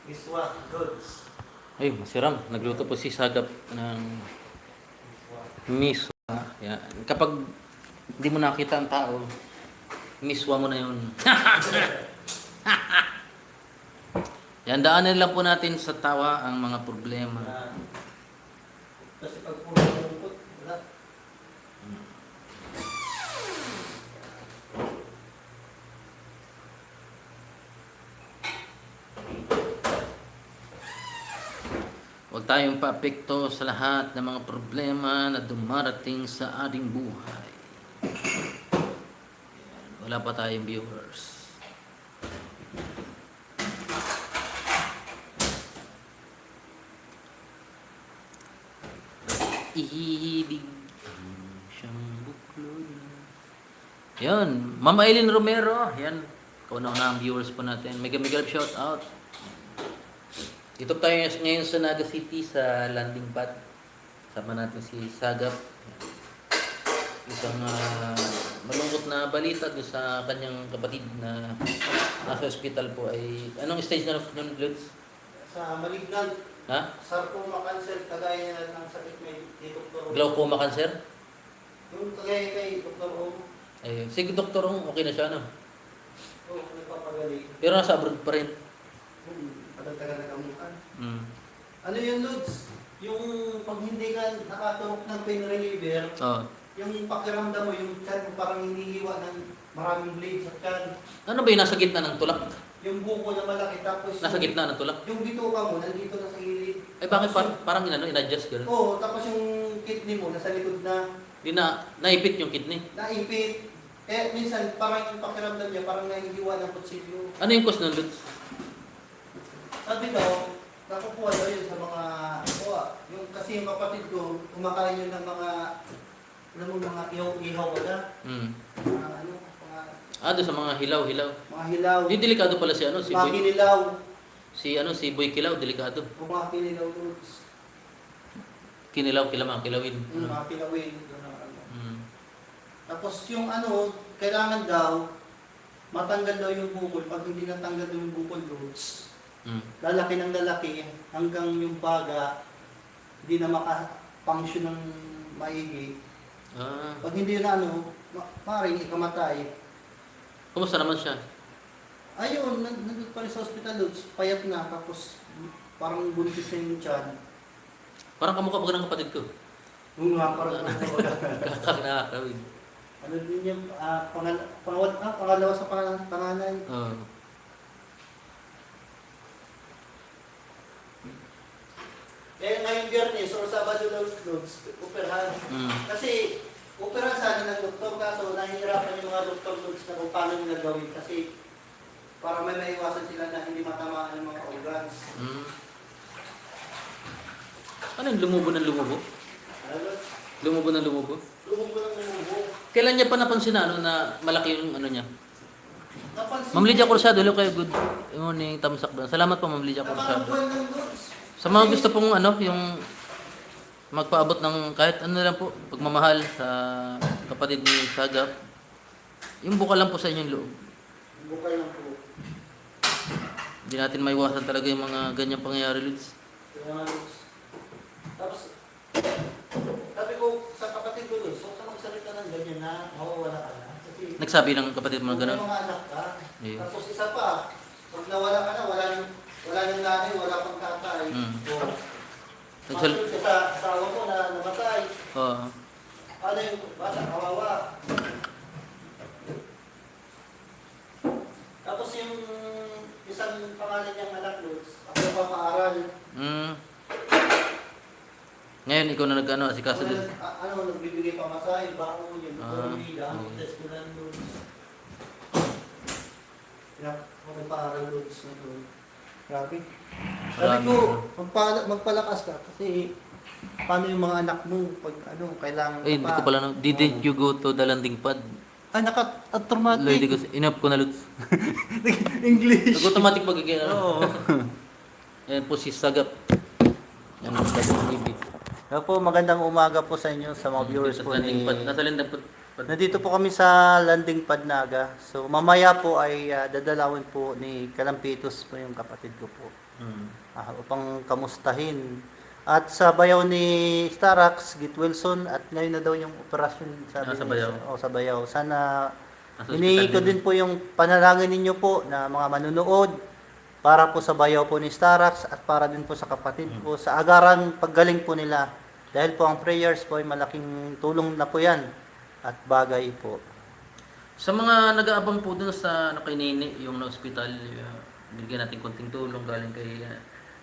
Miswa, goods. Ay, masiram. Nagluto po si Sagap ng miswa. Yan. Kapag hindi mo nakita ang tao, miswa mo na yun. Yan, daanan lang po natin sa tawa ang mga problema. Kasi pag puro lungkot, wala. Huwag tayong paapekto sa lahat ng mga problema na dumarating sa ating buhay. Yan. Wala pa tayong viewers. Ihibig siyang buklod. Yan. Mama Eileen Romero. Yan. Kauna-una ang viewers po natin. Mega shout out. Dito tayo ngayon sa Naga City sa landing pad. Sama natin si Sagap. Isang malungkot na balita doon sa kanyang kapatid na nasa ospital po ay... Anong stage na nun, Ludes? Sa malignant, Ha? sarcoma cancer, kagaya ng sakit ni Dr. Glaucoma cancer? Yung kagaya kay Dr. Ong, Ay, sige, Doktor Ong, okay na siya, no? nagpapagaling. Pero nasa abroad pa rin. Patagtagan na kamukan. Mm. Ano yun, Lods? Yung pag hindi ka nakaturok ng pain reliever, Oh. yung pakiramdam mo, yung chan mo parang hinihiwa ng maraming blades sa chan. Ano ba yung nasa gitna ng tulak? Yung buko na malaki, tapos Nasa gitna ng tulak? yung bituka mo, nandito na sa gilid. Ay, bakit Tapos parang in-adjust gano'n? Oo, tapos yung kidney mo, nasa likod na, Di na, naipit yung kidney. naipit. Eh, minsan, parang yung pakiramdam niya, parang nahihiwa ng kutsilyo. Ano yung cause ng Ludes? Sabi daw, nakukuha daw yun sa mga, yung kasi yung kapatid ko, kumakain yun ng mga, alam mo, mga ihaw wala. Mm. Mga ano, Doon sa mga hilaw-hilaw. mga hilaw. Di delikado pala si ano, si Mga Boy. kinilaw. Si Boy Kilaw, delikado. Mga kinilaw roots. Kinilaw, kilawin. Mga kilawin. Yun ang ano. Mm. Tapos yung ano, kailangan daw, matanggal daw yung bukol. Pag hindi natanggal daw yung bukol roots, Mm. lalaki ng lalaki hanggang yung baga, hindi na maka-function ng maigi. Pag hindi na ano, maaaring ikamatay. Kumusta naman siya? Ayun, nandun pa rin sa hospital, Lods. Payat na, tapos parang buntis na yung tiyan. Parang kamukha ba ng kapatid ko? Yung nga, parang Nakakawin. ano din yung pangalawa sa panganay. Oo. Eh, ngayong Biyernes or Sabado daw, Lods, operahan. Mm. Kasi, operahan sana ng doktor, kaso nahihirapan yung mga doktor, Lods, na kung paano nila gawin. Kasi, para may maiwasan sila na hindi matamaan ng mga organs. Mm. Ano yung lumubo ng lumubo? Ano, Lods? Lumubo ng lumubo? Lumog ko ng lumubo. Kailan niya pa napansin na, ano, na malaki yung ano niya? Napansin Ma'am Lydia ko- Corsado, hello kayo, good morning, tamsak doon. Salamat po, Ma'am Lydia Corsado. Napansin ng Lods. Sa mga gusto pong ano, yung magpaabot ng kahit ano lang po, pagmamahal sa kapatid ni Sagap, yung bukal lang po sa inyong loob. Bukal lang po. Hindi natin maiwasan talaga yung mga ganyang pangyayari, Lids. Kaya nga, Lods. Tapos, sabi ko sa kapatid ko, Lods, huwag ka magsalita ng ganyan na mawawala ka na. Kasi, Nagsabi ng kapatid mo kung may gano'n. mga anak ka, Yeah. tapos isa pa, pag nawala ka na, wala nang nanay, wala pang tatay. Mm. So, Nagsal- masunod ka sa asawa ko na namatay. Oo. Ano yung bata, kawawa. Tapos yung isang pangalan niyang anak, Lods, ako pa maaral. Mm. Ngayon, ikaw na nag-ano, si Kaso din. Ano, nagbibigay pa masahe, baon, yung Ah, formula, okay. test ko lang, Lods. Ako nagpaaral, Lods, na doon. Grabe. Sabi Marami. ko, magpalakas ka kasi paano yung mga anak mo pag ano, kailangan Ay, hindi ko pala, no. Didn't you go to the landing pad? Ah, Lloyd, naka-automatic. inap ko na, Lutz. English. Nag-automatic pagiging, ano. Oo. Yan po si Sagap. Yan ang Sagap TV. Kaya po, magandang umaga po sa inyo, sa mga viewers po Landing pad. ni Nasa landing pad. Nandito po kami sa landing pad Naga. So mamaya po ay dadalawin po ni Kalampitos po yung kapatid ko po. Upang kamustahin. At sa bayaw ni Starax, Git Wilson, at ngayon na daw yung operasyon Sa bayaw. Sa bayaw. Sana Nasa hinihingi ko ospital din po yung panalangin ninyo po na mga manunood para po sa bayaw po ni Starax at para din po sa kapatid ko sa agarang paggaling po nila. Dahil po ang prayers po ay malaking tulong na po yan at bagay po. Sa mga nag-aabang po dun sa kay Nini, yung na-hospital, binigyan natin konting tulong galing kay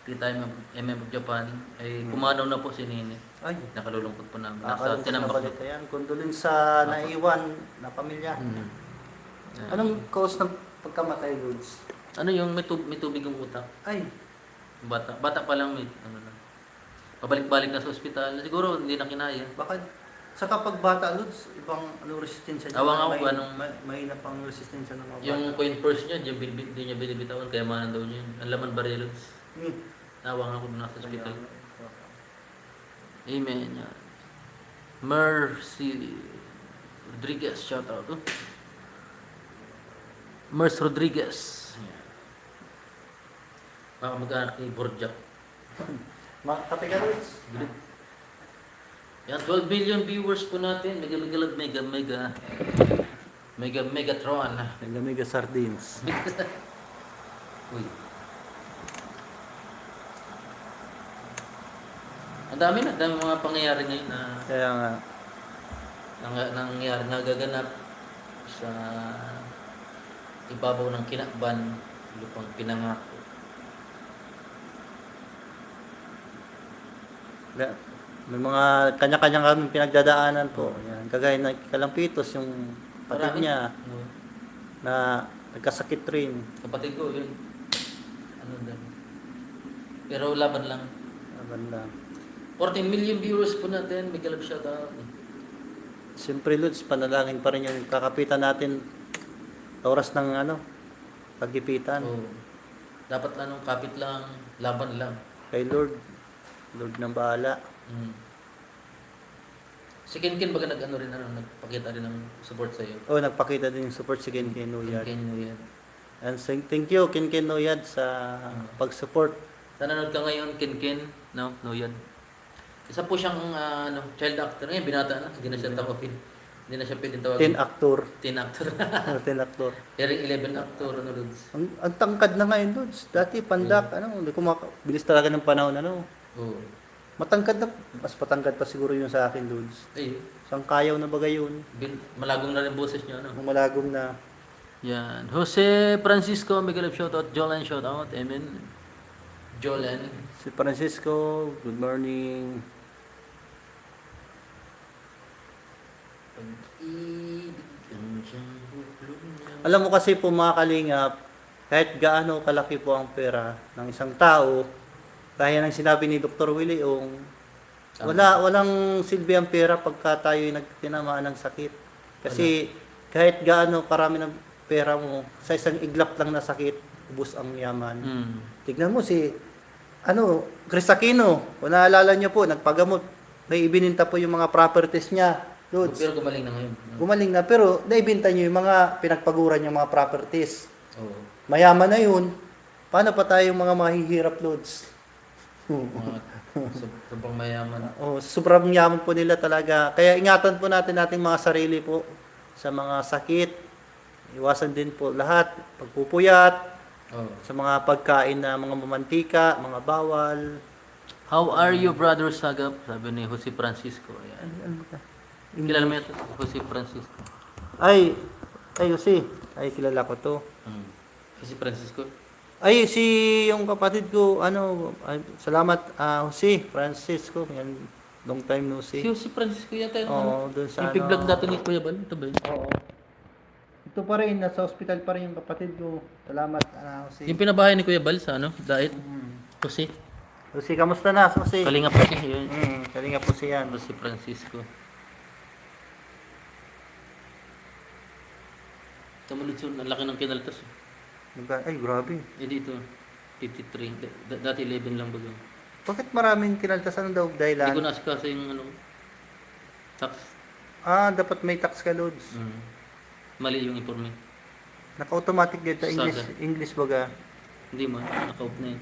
Tita MM of Japan, ay pumanaw na po si Nini. Ay, Nakalulungkot po namin. nakakalungkot na Tinambak balita yan. Condolence sa naiwan na pamilya. Anong cause ng pagkamatay, Lods? Ano yung may tubig yung utak? Ay, Bata pa lang may ano na. Pabalik-balik na sa ospital. Siguro hindi na kinaya. baka sa kapag bata, Lods, ibang resistensya niya. Awang ako, may, anong- may na pang resistensya ng mga bata. Yung coin purse niya, hindi niya binibitawan, kaya manan daw niya. Ang laman barelos. Nawang ako nasa ospital. Amen. Yan. Mercy Rodriguez, shout out. Merce Rodriguez. Baka mag-anak ni Borjak. Mga kapigarods. Yan, 12 billion viewers po natin. Megatron. Mega sardines. Uy. Ang dami mga pangyayari ngayon na Kaya nga, nangyayari, nagaganap sa ibabaw ng kinakban, lupang pinangako. may mga kanya-kanya kami pinagdadaanan po. Yan. Kagaya ng Kalampitos, yung kapatid Marami. niya na nagkasakit rin. Kapatid ko, yun. Ano din. Pero laban lang. Banda. 14 million viewers po natin. May galap shoutout. Siyempre, Lods, panalangin pa rin yung kakapitan natin oras ng paggipitan. So, dapat kapit lang, laban lang. Kay Lord ng bahala. Si Ken baga nagpakita rin ng support sa iyo. Nagpakita din yung support si Ken Noyad. Ken yan. And thank you, Ken Noyad, sa pag-support. Nanonood ka ngayon, Ken, no yan. Isa po siyang child actor. Ngayon, binata na. Hindi na siya tawagin. Hindi na siya pwedeng tawagin. 10 actor. 10 actor. 10 actor. Pero 11 actor, Lods. Ang tangkad na ngayon, Lods. Dati, pandak, hindi ko bilis talaga ng panahon, Oo. Matangkad na, mas patangkad pa siguro yun sa akin, Lods. Ay, Sangkayaw na bagay yun. malagong na rin boses niya, Malagom na. Yan. Jose Francisco, mega love shoutout. Jolan shoutout. Amen. Jolan. Si Francisco, good morning. Alam mo kasi po mga kalingap, kahit gaano kalaki po ang pera ng isang tao, kaya ng sinabi ni Dr. Willie Ong, walang silbi ang pera pagka tayo nagtinamaan ng sakit. Kasi kahit gaano karami ng pera mo, sa isang iglap lang na sakit, ubos ang yaman. Tignan mo si Chris Aquino, kung naalala niyo po, nagpagamot. May ibininta po yung mga properties niya. Lods. Pero gumaling na ngayon. Gumaling na, pero naibenta niyo yung mga pinagpaguran yung mga properties. Oo. Mayaman na yun. Paano pa tayong mga mahihirap, Lods? Sobrang mayaman. Sobrang yaman po nila talaga. Kaya ingatan po natin ating mga sarili po sa mga sakit. Iwasan din po lahat. Pagpupuyat, sa mga pagkain na mga mamantika, mga bawal. How are you, Brother Sagap? Sabi ni Jose Francisco. Ayan. Kilala mo ito? Jose Francisco. Ay, Jose. Ay, kilala ko to. Jose Francisco? Ay, yung kapatid ko, salamat, Jose Francisco. Yan, long time no see. Si Jose Francisco yata yung doon sa yung pig-vlog dati ni Kuya Bal. Ito ba yun? Oo. Ito pa rin, nasa hospital pa rin yung kapatid ko. Salamat, Jose. Yung pinabahay ni Kuya Bal sa diet. Jose. Jose, kamusta na, Jose? Kalinga po siya. Yun. Kalinga po siya. Jose Francisco. Kamalutsun, ang laki ng kinaltas. Ay, grabe. Dito, 53. Dati 11 lang baga. Bakit maraming kinaltasan daw Hindi ko dahilan? nasikasa yung tax. Dapat may tax ka, Lods. Mali yung informe. Naka-automatic dito, English, Saga. English baga. Hindi man, naka-off na yun.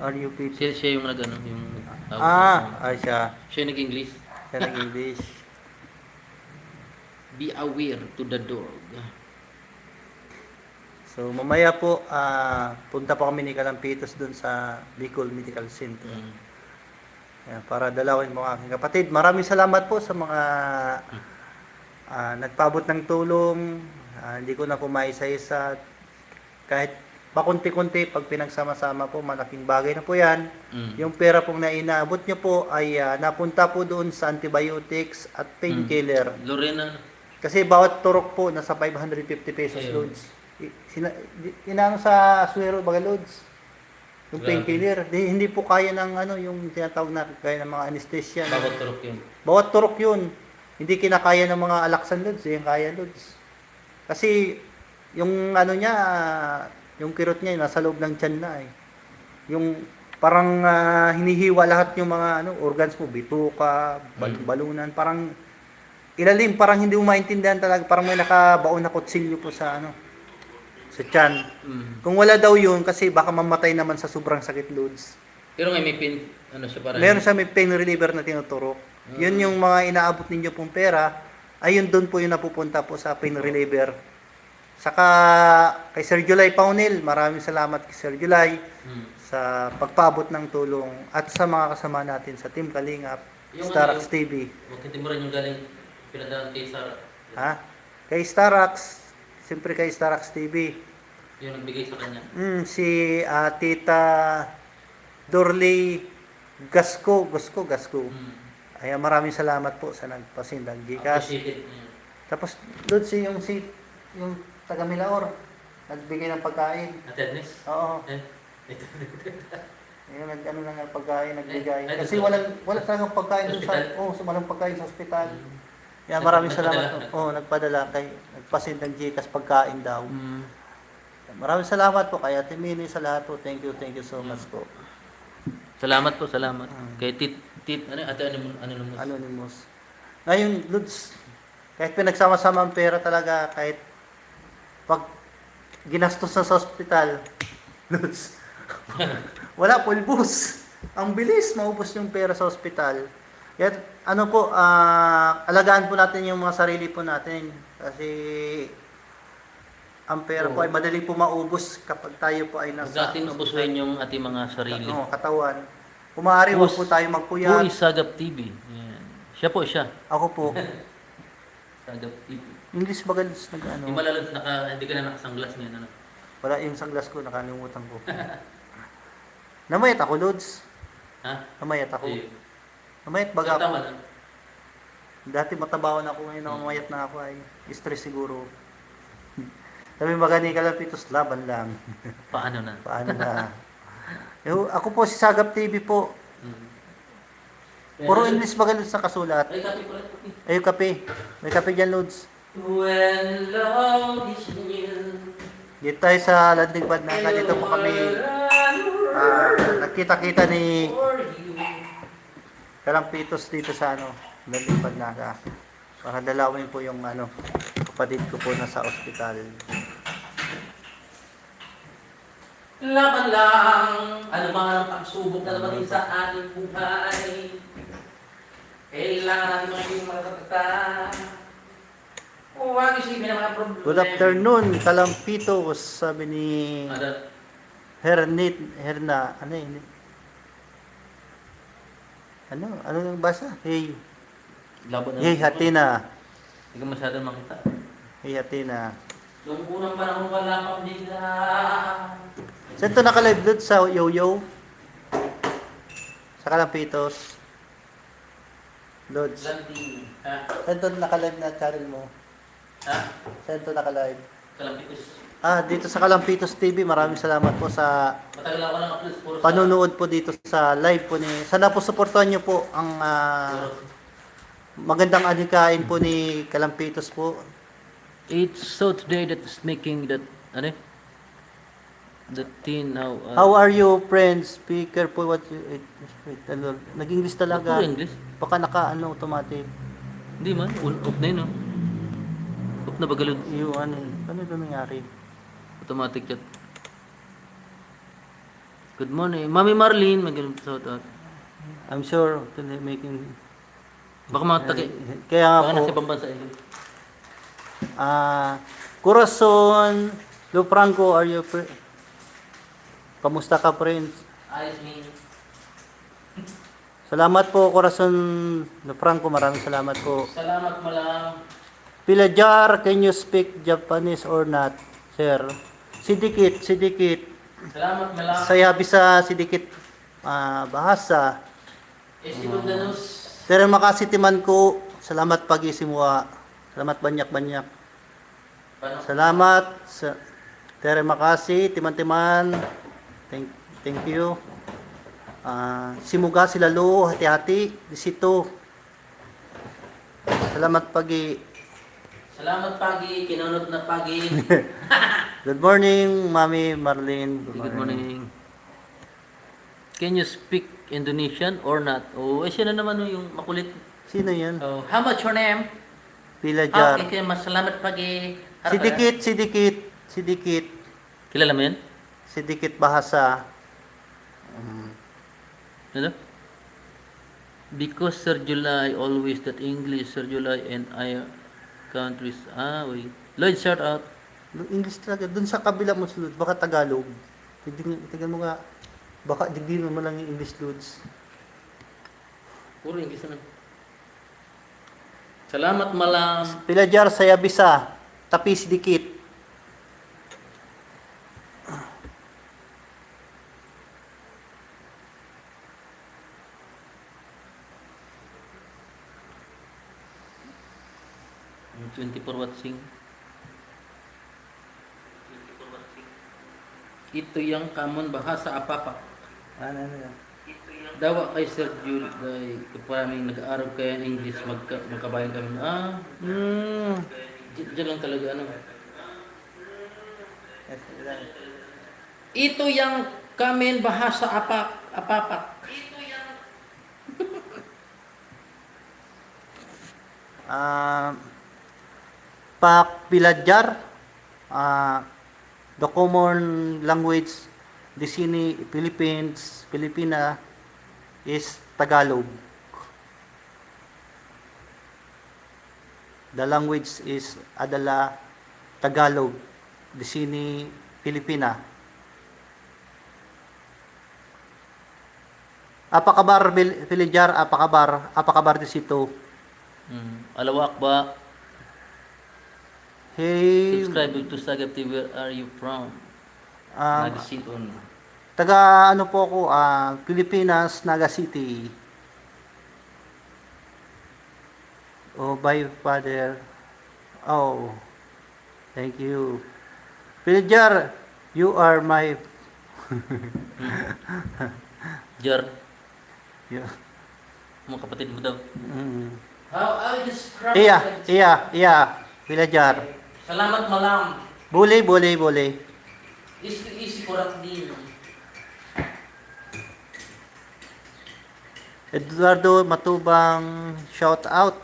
RUP. Siya yung nag-ano, yung... Siya. Siya yung nag-English. Siya nag-English. Be aware to the dog. So, mamaya po, punta po kami ni Kalampitos dun sa Bicol Medical Center. Ayan, para dalawin mo aking kapatid. Maraming salamat po sa mga nagpabot ng tulong. Hindi ko na po maisa-isa. Kahit pakunti-kunti, pag pinagsama-sama po, malaking bagay na po yan. Yung pera pong na inaabot nyo po ay napunta po doon sa antibiotics at painkiller. Lorena, Kasi bawat turok po nasa 550 pesos, Ayun. Lods. Inano sa Suero baga, Lods. Yung Grabe. painkiller. Hindi po kaya ng yung tinatawag na kaya ng mga anesthesia. bawat turok yun. Bawat turok yun. Hindi kinakaya ng mga alaksan, Lods. Yung kaya, Lods. Kasi yung niya, yung kirot niya, nasa loob ng tiyan na eh. Yung parang hinihiwa lahat yung mga organs mo, bituka, balunan, parang ilalim, parang hindi mo maintindihan talaga, parang may nakabaon na kutsilyo po sa sa tiyan. Kung wala daw yun, kasi baka mamatay naman sa sobrang sakit, Lods. Pero may pin, siya para... Meron siya may pain reliever na tinuturok. Yun yung mga inaabot ninyo pong pera, ayun doon po yung napupunta po sa pain reliever. Saka kay Sir July Paunil, maraming salamat kay Sir July sa pagpabot ng tulong at sa mga kasama natin sa Team Kalingap, Yung Starax TV. Huwag kitimuran yung galing pinadaan kay Sarah. Kay Starax, siyempre kay Starax TV. Yung nagbigay sa kanya. Si Tita Dorley Gasco. Ay, maraming salamat po sa nagpasindag Gcash. Appreciated niya. Tapos doon yung taga Milaor, nagbigay ng pagkain. Attendance? Oo. Ito. Yung ng pagkain, nagbigay. Ay, Kasi doon wala talagang pagkain doon sa, Hospital? walang pagkain sa ospital. Yan, maraming salamat. Nagpadala. Nagpadala nagpasin ng Gcash pagkain daw. Maraming salamat po kay Ate Mini sa lahat po. Thank you so much po. Salamat po, salamat. Kay Ate Anonymous. Anonymous. Ngayon, Lods, kahit pinagsama-sama ang pera talaga, kahit pag ginastos na sa ospital, Lods, wala pulbos. Ang bilis maubos yung pera sa ospital. Kaya alagaan po natin yung mga sarili po natin. Kasi ang pera po ay madali po maubos kapag tayo po ay Huwag nasa natin abusuhin yung ating mga sarili. katawan. Kung maaari, huwag po tayo Who magpuyat. is Sagap TV? Yan. Siya. Ako po. Sagap TV. English ba galis Hindi malalad, hindi ka na nakasanglas ngayon. Ano? Wala yung sunglass ko, nakalimutan ko. Namayat ako, Lods. Ha? Namayat ako. Eh, Namayat baga ako. tama lang. Dati matabawan ako, ngayon namayat na ako ay stress siguro. Sabi baga ni Kalampitos, laban lang. Paano na? Paano na? Ako po si Sagap TV po. Puro English baga Lods sa kasulat. Ay, kape pala. Ay, yung kape. May kape dyan, Lods. When love is new. Dito tayo sa Landigbad na dito po kami nagkita-kita ni Kalampitos dito sa Landigbad na para dalawin po yung kapatid ko po na sa ospital. Laban lang, ano man ang pagsubok na naman sa ating buhay. Kailangan natin maging matatag. Huwag isipin ang mga problema. Good afternoon, Kalampitos, sabi ni Herna, ano yung basa? Hey, Laban na. hey Hatina, Hindi ka masyadong makita. hey Hatina. Noong unang panahon wala pang nila. Saan ito naka-live doon sa Yo-Yo? Sa Kalampitos? Lods. Lanting. Ha? Saan ito naka-live na channel mo? Ha? Saan ito naka-live? Kalampitos. Dito sa Kalampitos TV, maraming salamat po sa Matagal ako ng upload. Puro sa... panunood po dito sa live po ni... Sana po supportuhan nyo po ang magandang adhikain po ni Kalampitos po. It's so today that is making that, the teen now. How are you, friends? Speaker po what you... Wait, nag-English talaga. Puro English. Baka automatic. Hindi man, off na yun, no? Off na bagalod. Yung ano, ano ito nangyari? Automatic chat. Good morning. Mami Marlene, magaling shout out. I'm sure they're making... Baka mga taki. Kaya nga Baka nasa po, ibang bansa yun. Corazon, Lo Franco, are you kamusta ka, friends? Ayos me. Salamat po, Corazon Lo Franco, maraming salamat po. Salamat malam. Pilajar, can you speak Japanese or not, sir? Sidikit, sidikit. Salamat malam. Saya bisa sidikit bahasa. Danus. Terima kasih temanku. Selamat pagi semua. Selamat banyak-banyak. Salamat. Terima kasih teman-teman. Thank you. Semoga selalu hati-hati di situ. Selamat pagi. Salamat pagi, kinunod na pagi. Good morning, Mami Marlene. Good morning. Can you speak Indonesian or not? Oh, siya na naman yung makulit. Sino yan? Oh, how much your name? Pilajar. Okay, mas salamat pagi. Sidikit, sidikit, sidikit. Kilala mo yan? Sidikit bahasa. Ano? Because Sir July always that English, Sir July and I countries. Wait. Lloyd, shout out. English talaga. Doon sa kabila mo sulod, baka Tagalog. Tignan mo nga. Baka digdi mo lang yung English loads. Puro English na. Salamat malam. Pilajar, saya bisa. Tapi sedikit. Yung 24 watching. Ito yung common bahasa apa-apa. Ano yan? Dawa kay Sir Jules, kay kaparaming nag-aaral kaya ng English, magkabayan kami. Diyan lang talaga ano. Ito yung kamen bahasa apa-apa. Pak Pilajar, the common language di sini Filipina is Tagalog. The language is adalah Tagalog di sini Filipina. Apa kabar Pilajar? Apa kabar? Apa kabar di situ? Alawak ba? Hey, Subscribe to Sagap TV. Where are you from? Nag-sit on. taga ano po ako, Pilipinas, Naga City. Oh, by father. Oh, thank you. Pilajar, you are my... Jar, Yeah. mga kapatid mo daw. Mm. How I describe Iya, Pilajar. Salamat malam. Boleh. Isi korak din. Eduardo Matubang, shout out.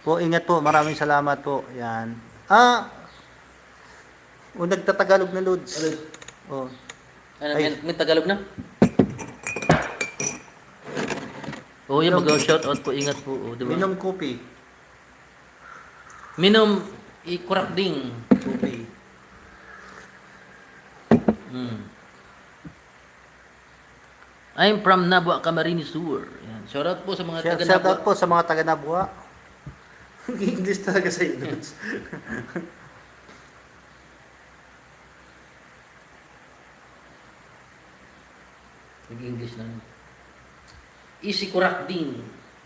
Po, ingat po. Maraming salamat po. Yan. Nagtatagalog na Lods. Oh. Ano, Ay. may Tagalog na? Oh, yan, mag-shout out po. Ingat po. Oh, diba? Minom kopi. Minom ikurak ding. Kopi. I'm from Nabua, Camarines Sur. Yan. Shout out po sa mga taga Shout out Nabua. po sa mga taga Nabua. English talaga sa Lods. Nag-English na. Isi kurak ding.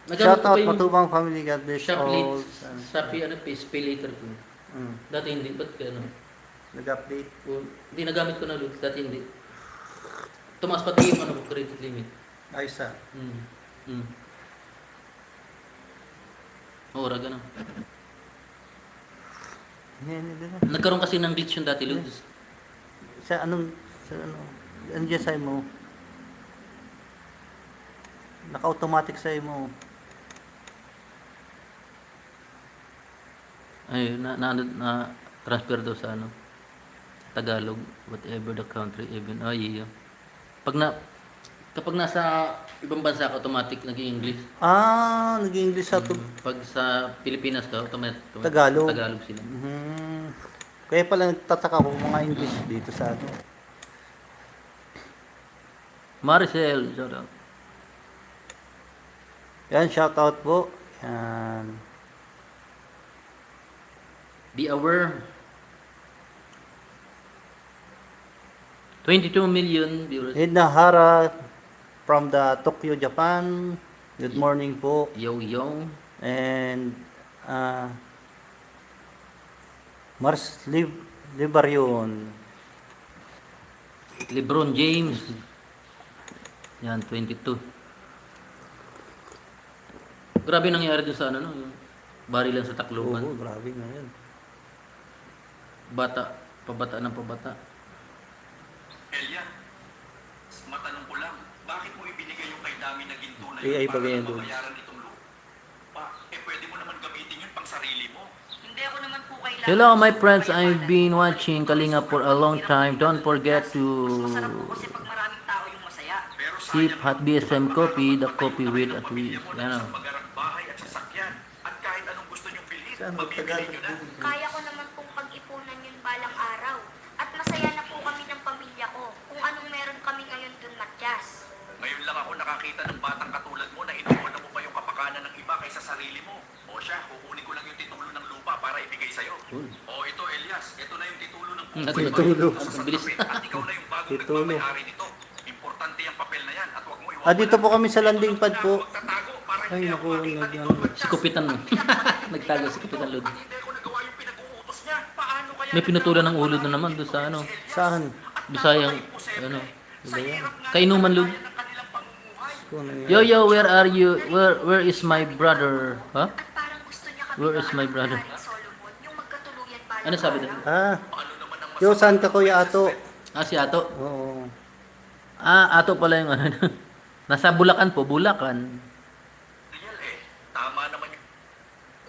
Shout ko out pa yung Matubang family. God bless shop all. late. Sapi ano, pay later ko. Mm. Dati hindi. Ba't ka ano? Nag-update. Hindi, nagamit ko na doon. Dati hindi. Tumaas pati yung ano, credit limit. Ayos Oo, raga na. Hindi. Nagkaroon kasi ng glitch yung dati, Luz. Sa ano, ano dyan sa'yo mo? Naka-automatic sa'yo mo. Ay, na transfer daw sa ano, Tagalog, whatever the country, even, yeah. Pag na, kapag nasa ibang bansa ka, automatic nag-English. Nag-English sa Pag sa Pilipinas ka, automatic Tagalog. Tagalog sila. Kaya pala nagtataka ko mga English dito sa ano. Maricel, shout out. Yan, shout out po. Yan. Be aware. 22 million viewers. Edna Hara from the Tokyo, Japan. Good morning po. Yo, yo. And Mars Libarion. LeBron James. Yan, 22. Grabe nangyari doon sa ano, no? Yung barilan sa Tacloban. Oo, grabe na yan. Bata, pabata ng pabata. Elia, matanong ko lang, bakit mo ibinigay yung kay Dami na ginto na AI yun ba para yan lang doon? mabayaran itong lupa? Pwede mo naman gamitin yun pang sarili mo. Hindi ako naman po kailangan. Hello my friends, I've been watching Kalinga for a long time. Don't forget to Masarap po kasi pag maraming tao yung masaya. Pero sip hot BSM coffee, the coffee with at pamilya least. mo Yan ng o. isang magarang bahay at sasakyan. At kahit anong gusto nyong bilhin, Saan mabibili nyo na. Kaya ko naman pong pag-ipunan yun balang araw. At masaya na po kami ng pamilya ko kung anong meron kami ngayon dun, Matyas. Ngayon lang ako nakakita ng batang katulad mo na inuuna mo pa yung kapakanan ng iba kaysa sarili mo. O siya, kukunin ko lang yung titulo ng lupa para ibigay sa'yo. O ito Elias, ito na yung titulo ng Titulo. Ang bilis. At ikaw na yung bagong Titulo. nagmamayari nito. Importante yung papel na yan at huwag mo Dito po kami sa landing pad po. magtatago para Ay, hindi naku, ako makita nag- dito. Si Kupitan mo. Nagtago si Kupitan Lod. Pag hindi ko nagawa yung pinag-uutos niya, paano kaya May pinutulan ng ulo na naman doon sa ano. Saan? Bisayang, ano. sa hirap nga Kainuman Lod. ng kanilang pamumuhay? Kung ano yan. Yo yo, where are you? Where is my brother? Huh? At parang gusto niya kami Where is my brother? Solomon, yung magkatuluyan balang Ano sabi doon? Ano naman ang Yo, saan ka kuya Ato? Si Ato. Oo. Ato pala yung ano. Nasa Bulacan po, Bulacan. real Tama naman yung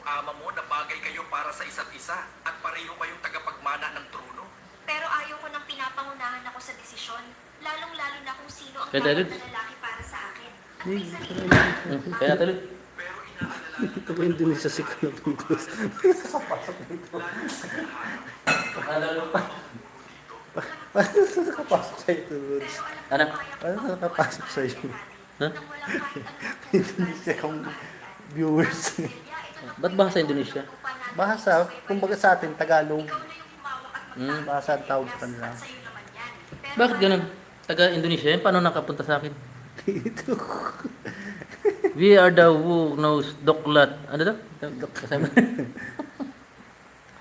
ama mo na bagay kayo para sa isa't isa at pareho kayong tagapagmana ng trono. Pero ayaw ko nang pinapangunahan ako sa desisyon. Lalong-lalo na kung sino ang Kaya dapat David? na lalaki para sa akin. At may sarili Kaya tuloy. Pero inaalala Ito ba yung Indonesia si Kalapintos? Nakapasok sa'yo ito, Lods. Ano? Paano nakapasok sa'yo? Ha? nang walang kahit anong Indonesia kong viewers. Ba't ba sa Indonesia? Bahasa, kumbaga sa atin, Tagalog. ikaw na yung humawak at Bahasa ang tawag sa kanila. sa'yo naman yan. Pero Bakit ganun? Taga Indonesia yan? Paano nakapunta sa akin? Dito. We are the who knows Doklat. Ano daw? Kasama.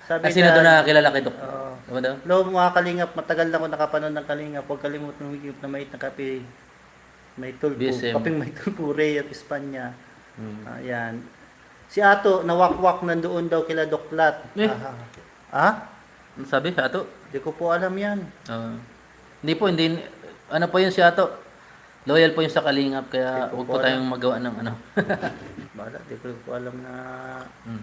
Sabi Kasi na doon nakakilala kay Dok. Oo. Ano daw? Hello mga kalingap, matagal na ako nakapanood ng kalingap. Huwag kalimutan humigip na mait na kape. May tulpo. BSM. Kaping may tulpo, Rey at Espanya. Hmm. Ayan. Si Ato, nawakwak nandoon daw kila Doklat. Eh. Ah? Ano sabi si Ato? Hindi ko po alam yan. Hindi po, hindi. Ano po yun si Ato? Loyal po yung sa Kalingap, kaya Hindi ko huwag po po tayong magawa ng ano. Bala, di ko po alam na... Hmm.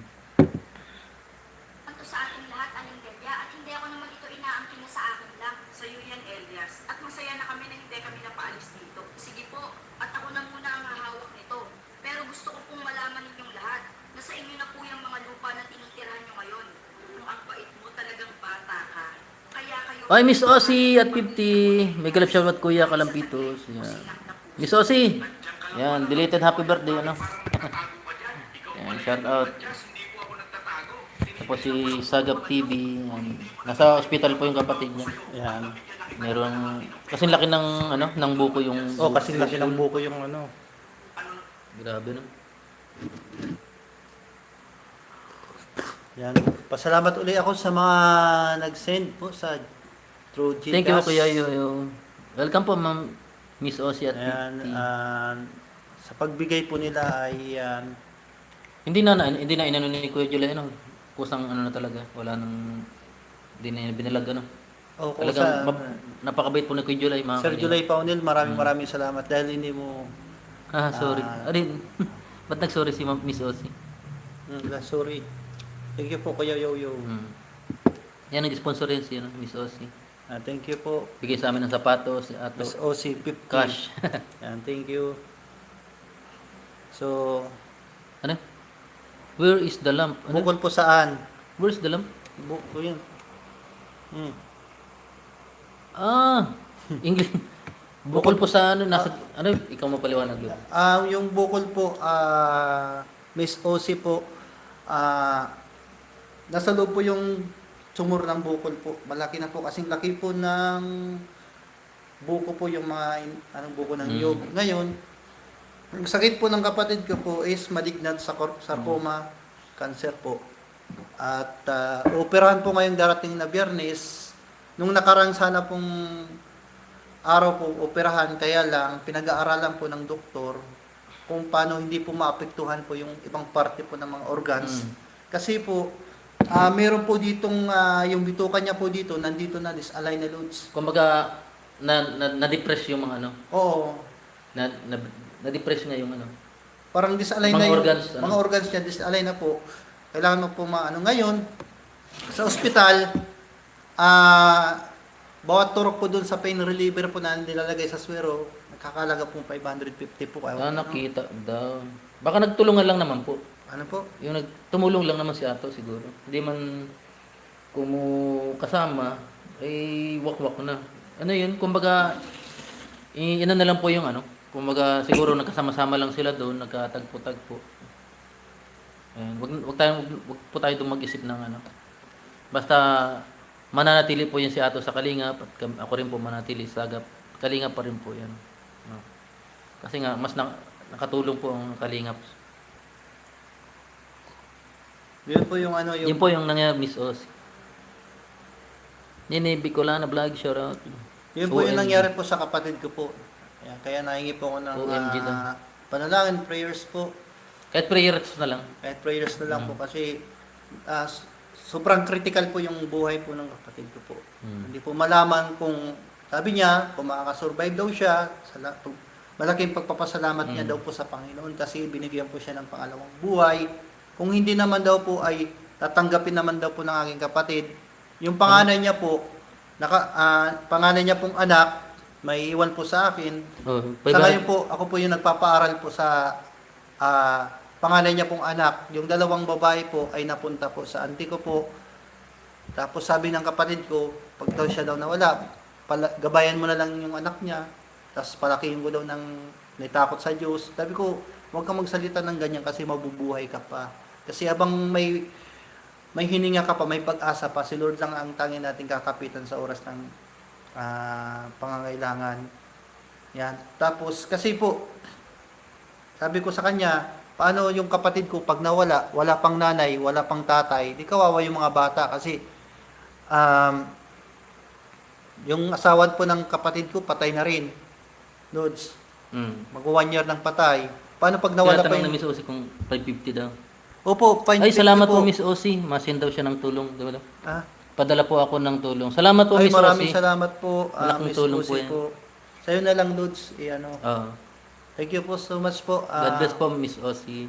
Ito sa ating lahat, Aling Delia, at hindi ako naman ito inaangkin na sa akin lang. Sa iyo yan, Elias. At masaya na kami na hindi kami napaalis dito. Sige po, at ako na muna ang hahawak nito. Pero gusto ko pong malaman ninyong lahat na sa inyo na po yung mga lupa na tinitirahan nyo ngayon. Kung ang bait mo, talagang bata ka. Kaya kayo... Ay, Miss Ossie at 50. May kalap siya at Kuya Kalampitos. Yan. Miss Ossie. Yan, belated happy birthday. Ano? Yan, shout out. Hindi po ako nagtatago. Tapos si Sagap TV. Yan. Nasa hospital po yung kapatid niya. Yan. Meron, kasi laki ng, ano, ng buko yung... Oh, kasi laki ng buko yung ano. Grabe, no? Yan. Pasalamat uli ako sa mga nag-send po sa through Gcash. Thank you, Kuya Yoyo. Welcome po, Ma'am Miss Ossie at Ayan, 50. sa pagbigay po nila ay Hindi na inano ni Kuya July, ano? Kusang ano na talaga. Wala nang... Hindi na binalag, ano? o kung Talagang sa napakabait po ni Kuya July, mga Sir kalingap. July Paunil, maraming salamat dahil hindi mo Sorry. Arin, ba't nag-sorry si Ma'am Miss Ossie? sorry. Thank you po, Kuya Yoyo. Yan, nag-sponsor rin si Miss Ossie. Thank you po, Bigay sa amin ng sapatos, si Ato. Miss OC 50. Cash. Yan, thank you. So, Ano? Where is the lamp? Ano? bukol po saan? Where is the lamp? Bukol yun. Ah, English. Bukol po sa ano, nasa, ano, ikaw mapaliwanag yun. Yung bukol po, Miss OC po, nasa loob po yung sumur ng bukol po. Malaki na po, kasing laki po ng buko po yung mga, anong buko ng niyog. Ngayon, ang sakit po ng kapatid ko po is malignant sarcoma, cancer po. At operahan po ngayong darating na Biyernes. Nung nakarang sana pong araw po operahan, kaya lang pinag-aaralan po ng doktor kung paano hindi po maapektuhan po yung ibang parte po ng mga organs. Kasi po, meron po ditong, yung bituka niya po dito, nandito na, disalign na loads. Kumbaga, na-depress yung mga ano, Oo, na-depress nga yung ano. parang disalign Mga na yung organs, ano? mga organs niya, disalign na po. Kailangan mo po maano. Ngayon, sa ospital, bawat turok po dun sa pain reliever po na nilalagay sa swero, nakakalaga po 550 po. Nakita daw. Baka nagtulungan lang naman po. Ano po? Yung tumulong lang naman si Ato siguro. Hindi man kasama, eh wakwak na. Ano yun? Kumbaga, ina na lang po yung ano. Kumbaga, siguro nagkasama-sama lang sila doon, nagkatagpo-tagpo. Ayan, wag po tayo doon mag-isip ng ano. Basta, mananatili po yan si Ato sa Kalingap at ako rin po manatili sa Kalingap pa rin po yan. No? Kasi nga, mas nakatulong po ang Kalingap. Yun po yung ano, Yun po yung nangyari, Miss Os. Nini Bicolana Vlog, shoutout. yun po yung OMG. nangyari po sa kapatid ko po. Kaya nahingi po ako ng OMG daw. panalangin, prayers po. Kahit prayers na lang. Kahit prayers na lang po kasi sobrang critical po yung buhay po ng kapatid ko po. Hindi po malaman kung, sabi niya, kung makakasurvive daw siya, malaking pagpapasalamat niya daw po sa Panginoon kasi binigyan po siya ng pangalawang buhay. Kung hindi naman daw po ay tatanggapin naman daw po ng aking kapatid, yung panganay niya po, panganay niya pong anak, may iwan po sa akin. Oh, Sa ngayon po, ako po yung nagpapaaral po sa panganay niya pong anak. Yung dalawang babae po ay napunta po sa auntie ko po. Tapos sabi ng kapatid ko, pag daw siya daw nawala, gabayan mo na lang yung anak niya. Tapos palakihin ko daw ng may takot sa Diyos. Sabi ko, huwag kang magsalita ng ganyan kasi mabubuhay ka pa. Kasi habang may hininga ka pa, may pag-asa pa, si Lord lang ang tanging nating kakapitan sa oras ng pangangailangan. Yan. Tapos, kasi po, sabi ko sa kanya, paano yung kapatid ko pag nawala, wala pang nanay, wala pang tatay, di kawawa yung mga bata kasi yung asawa po ng kapatid ko, patay na rin. Lods, mag-1 year ng patay. Paano pag nawala pa Tinatanong na yung... Miss Osi kung 550 daw. Opo, fine. Ay, salamat po Miss Osi. Masin daw siya ng tulong. Diba daw? Padala po ako ng tulong. Salamat po Ay, Miss maraming Osi. salamat po, Malaking Miss tulong Lucy po yan. po. Sa'yo na lang, Lods. Oo. Thank you po so much po. God bless po Miss Osi.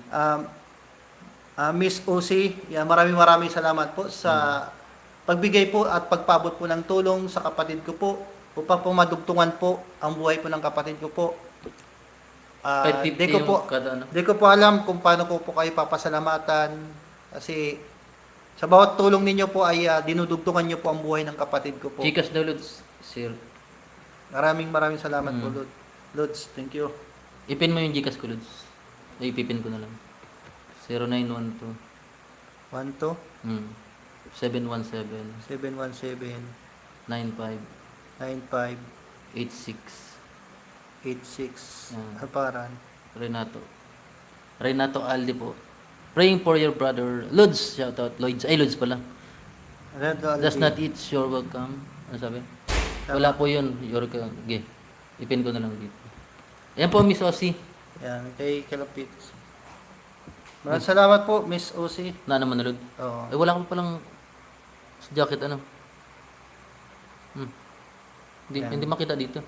Miss OC, maraming salamat po sa pagbigay po at pagpabot po ng tulong sa kapatid ko po upang po madugtungan po ang buhay po ng kapatid ko po. 550 Di ko yung po, kada ano. di ko po alam kung paano ko po kayo papasalamatan kasi sa bawat tulong ninyo po ay dinudugtungan niyo po ang buhay ng kapatid ko po. Chicas daw Lods. Sir. Maraming salamat po, Lods. Thank you. Ipin mo yung Gcash ko Lods. Ay, ipipin ko na lang. 0912 12 717 717 95 95 86 86 Ah. Haparan. Renato Aldi po. Praying for your brother Lods. Shout out Lloyds. Ay Lods pala. Does not eat your welcome. Ano sabi? Wala po yun. Your okay. Ipin ko na lang dito. Ayan po Miss Osi. Yan, kay Kalapit. Maraming salamat po, Miss OC. Na naman nalod. Oo. Ay wala ko palang jacket ano. Hindi makita dito.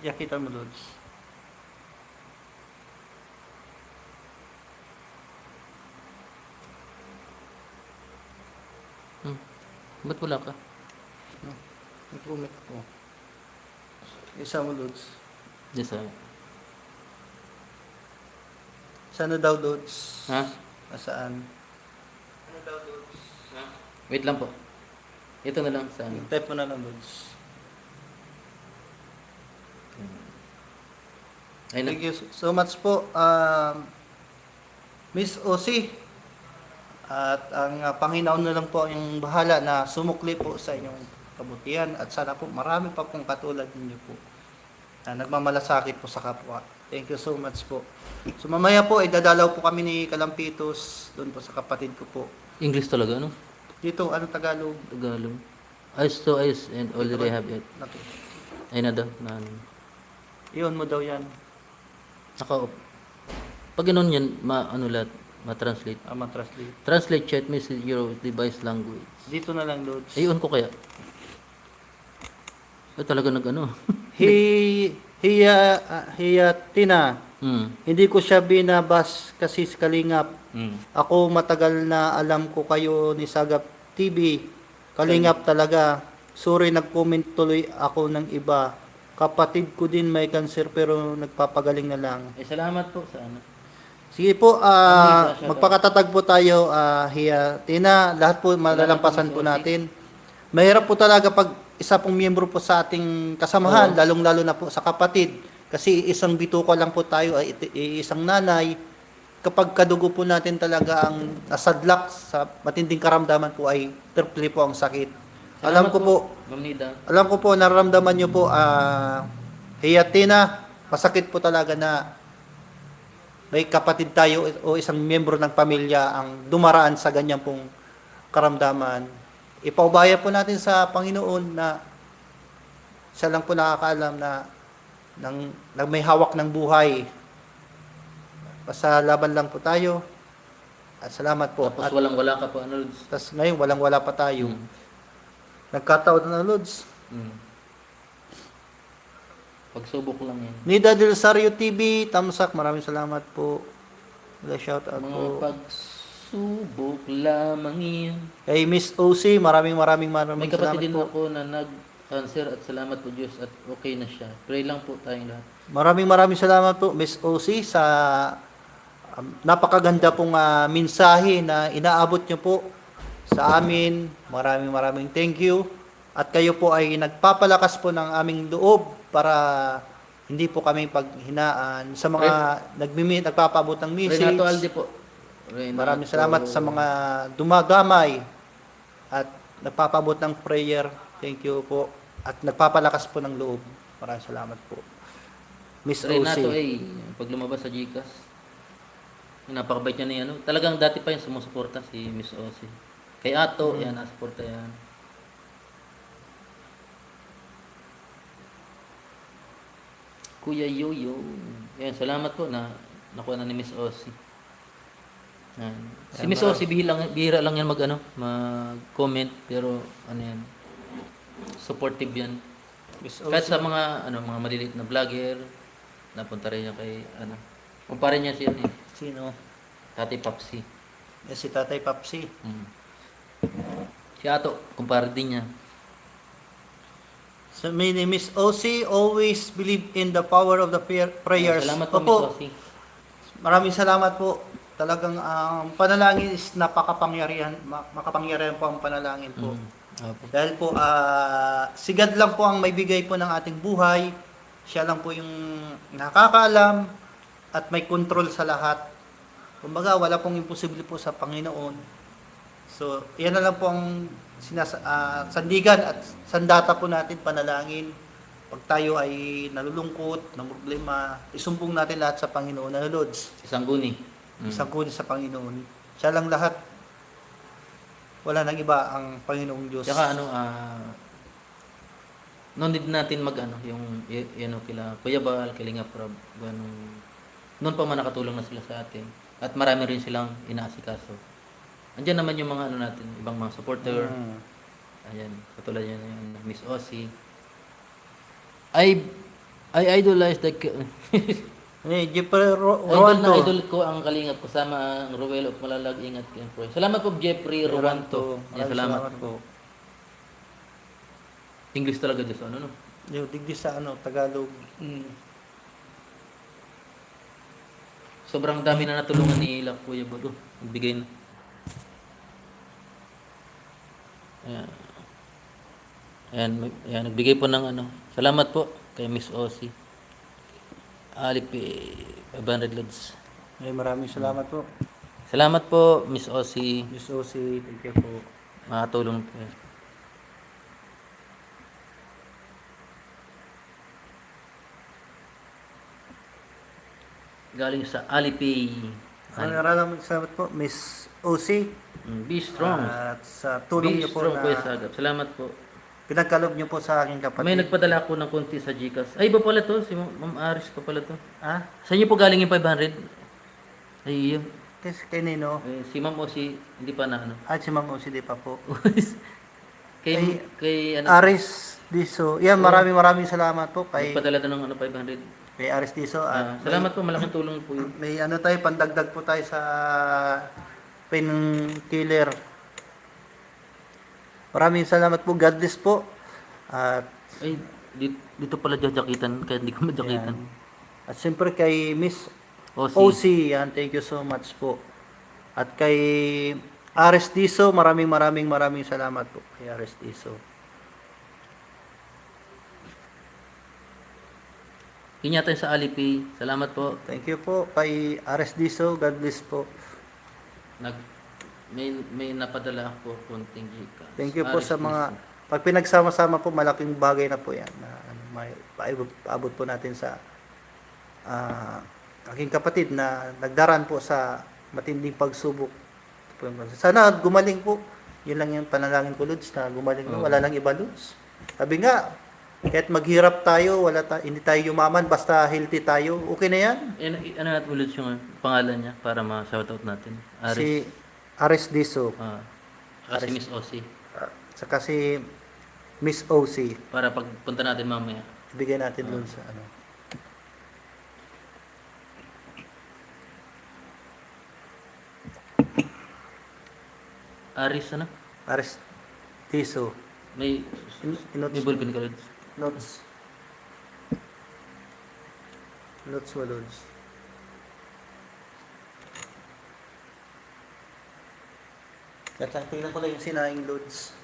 Yakita mo, Lods. Ba't wala ka? Improvement po. Isa mo, Lods. Yes, ah. Sana daw, Lods? Ha? Nasaan? Ano daw, Lods? Wait lang po. Ito na lang sa ano. Type mo na lang, Lods. Ayun na. Thank you so much po, Miss OC. At ang Panginoon na lang po yung bahala na sumukli po sa inyong kabutihan. At sana po marami pa pong katulad ninyo po na nagmamalasakit po sa kapwa. Thank you so much po. So mamaya po, idadalaw po kami ni Kalampitos doon po sa kapatid ko po. English talaga, ano? Dito, ano Tagalog? Tagalog. Eyes to eyes and already have it. Ayun na daw. Na, Iyon mo daw yan. naka-off. Pag ganun yan, ano lahat, ma-translate. Translate. Translate chat message your device language. Dito na lang, Lods. Ayun ko kaya. Ay, talaga nag-ano. Hiya Tina. Hindi ko siya binabas kasi sa Kalingap. Ako matagal na alam ko kayo ni Sagap TV. Kalingap talaga. Sorry, nag-comment tuloy ako ng iba. Kapatid ko din may cancer pero nagpapagaling na lang. Eh, salamat po sa ano. Sige po, magpakatatag po tayo, Hiya Tina. Lahat po malalampasan po natin. Mahirap po talaga pag isa pong miyembro po sa ating kasamahan, lalong-lalo na po sa kapatid. Kasi isang bituka lang po tayo, ay isang nanay. Kapag kadugo po natin talaga ang nasadlak sa matinding karamdaman po ay triple po ang sakit. Alam ko po, Ma'am Nida. alam ko po, nararamdaman nyo po, Hiya Tina, masakit po talaga na may kapatid tayo o isang miyembro ng pamilya ang dumaraan sa ganyan pong karamdaman. Ipaubaya po natin sa Panginoon na siya lang po nakakaalam na may hawak ng buhay. Basta laban lang po tayo. At salamat po. Tapos At walang-wala ka po, ano, Lods? tas ngayon, walang-wala pa tayo. Nagkataon na, Lods. Pagsubok lang yan. Nida Del Sario TV, Tamsak, maraming salamat po. Shout out Mga po. pagsubok lamang yan. Kay Miss OC, maraming May kapatid salamat din po. ako na nag-cancer at salamat po Diyos at okay na siya. Pray lang po tayong lahat. Maraming salamat po, Miss OC, sa napakaganda pong mensahe na inaabot nyo po sa amin. Maraming thank you. At kayo po ay nagpapalakas po ng aming loob para hindi po kami paghinaan sa mga nagpapabot ng message. Renato Alde po. Maraming salamat sa mga dumadamay at nagpapabot ng prayer. Thank you po. At nagpapalakas po ng loob. Maraming salamat po. Miss Renato OC. ay pag lumabas sa Gcash. Napakabait niya ni ano. Talagang dati pa yung sumusuporta si Miss Osi. Kay Ato, yan, nasuporta yan. Kuya Yoyo. Yan, salamat po na nakuha na ni Miss Osi. Yan. Si Miss Osi, bihira lang yan mag-comment, pero ano yan, supportive yan. Miss Kahit OC. sa mga mga maliliit na vlogger, napunta rin niya kay kumpare niya si Sino? Tati Papsi. Si Tatay Papsi. Si Ato, kumpare din niya. So, my name is OC. Always believe in the power of the prayers. Salamat po, Opo, Miss Osi. maraming salamat po. Talagang ang panalangin is makapangyarihan po ang panalangin po. Opo. Dahil po, sigad lang po ang may bigay po ng ating buhay. Siya lang po yung nakakaalam at may control sa lahat. Kumbaga, wala pong imposible po sa Panginoon. So, yan na lang po ang sandigan at sandata po natin, panalangin. Pag tayo ay nalulungkot, ng problema, isumbong natin lahat sa Panginoon. Ano, Lods? Isang guni. Isang kunin sa Panginoon. Siya lang lahat. Wala nang iba ang Panginoong Diyos. Tsaka no need natin yung kila Kuya Bal, Kalinga Prab, noon pa man nakatulong na sila sa atin. At marami rin silang inaasikaso. Andiyan naman yung mga natin, ibang mga supporter. Ayan, katulad yan yung Miss Osi. I idolize Jeffrey idol na Roanto. idol ko ang Kalingap kasama ang Ruel of Malalag. Ingat kayo. Salamat po Jeffrey Roanto. Yan, salamat. po. English talaga dyan sa ano, no? Yung digdi sa Tagalog. Sobrang dami na natulungan ni Kuya Bodo. Nagbigay na. Ayan. Ayan, nagbigay po ng ano. Salamat po kay Miss Ossie. Alipi, 500 loads. Ay, maraming salamat po. Salamat po, Miss Ossie. Miss Osi, thank you po. Makatulong po. Galing sa Alipay. Maraming salamat po, Miss Osi. Be strong. At sa tulong Be niyo po strong, Kuya na Sagap. Salamat po. pinagkalob niyo po sa aking kapatid. May nagpadala ko ng konti sa Gcash. Ay, iba pala to. Si Ma'am Aris pa pala to. Ha? Sa inyo po galing yung 500? Ay, yun. Kasi kay Nino. Si Ma'am Osi, hindi pa na ano. At si Ma'am Osi di pa po. kay ano, Aris Diso. Yan, maraming salamat po kay nagpadala na ng ano, 500. Aris Diso. At Salamat po, malaking tulong po yun. may tayo, pandagdag po tayo sa painkiller. Maraming salamat po. God bless po. At Ay, dito pala jajakitan, kaya hindi ko majakitan. At siyempre kay Miss Osi. OC, yan, thank you so much po. At kay Aris Diso, maraming salamat po kay Aris Diso. Yun yata yung sa Alipay. Salamat po. Thank you po kay Aris Diso, God bless po. May napadala ako konting Gcash. Thank you po Aris sa mga, Diso. pag pinagsama-sama po, malaking bagay na po yan. Na, may paabot po natin sa aking kapatid na nagdaraan po sa matinding pagsubok. Sana gumaling po. Yun lang yung panalangin ko, Lods, na gumaling na. Wala lang iba, Lods. Sabi nga, kahit maghirap tayo, hindi tayo yumaman, basta healthy tayo, okay na yan. Ano natin ulit yung pangalan niya para ma-shoutout natin? Si Aris Diso. Si Miss Ossie. Saka si Miss OC. Para pagpunta natin mamaya. Ibigay natin dun sa Aris, ano? Aris Diso. May Notes. may bulpin ka, Lods. Notes. Notes mo, Lods. Tingnan ko lang yung sinaing Lods.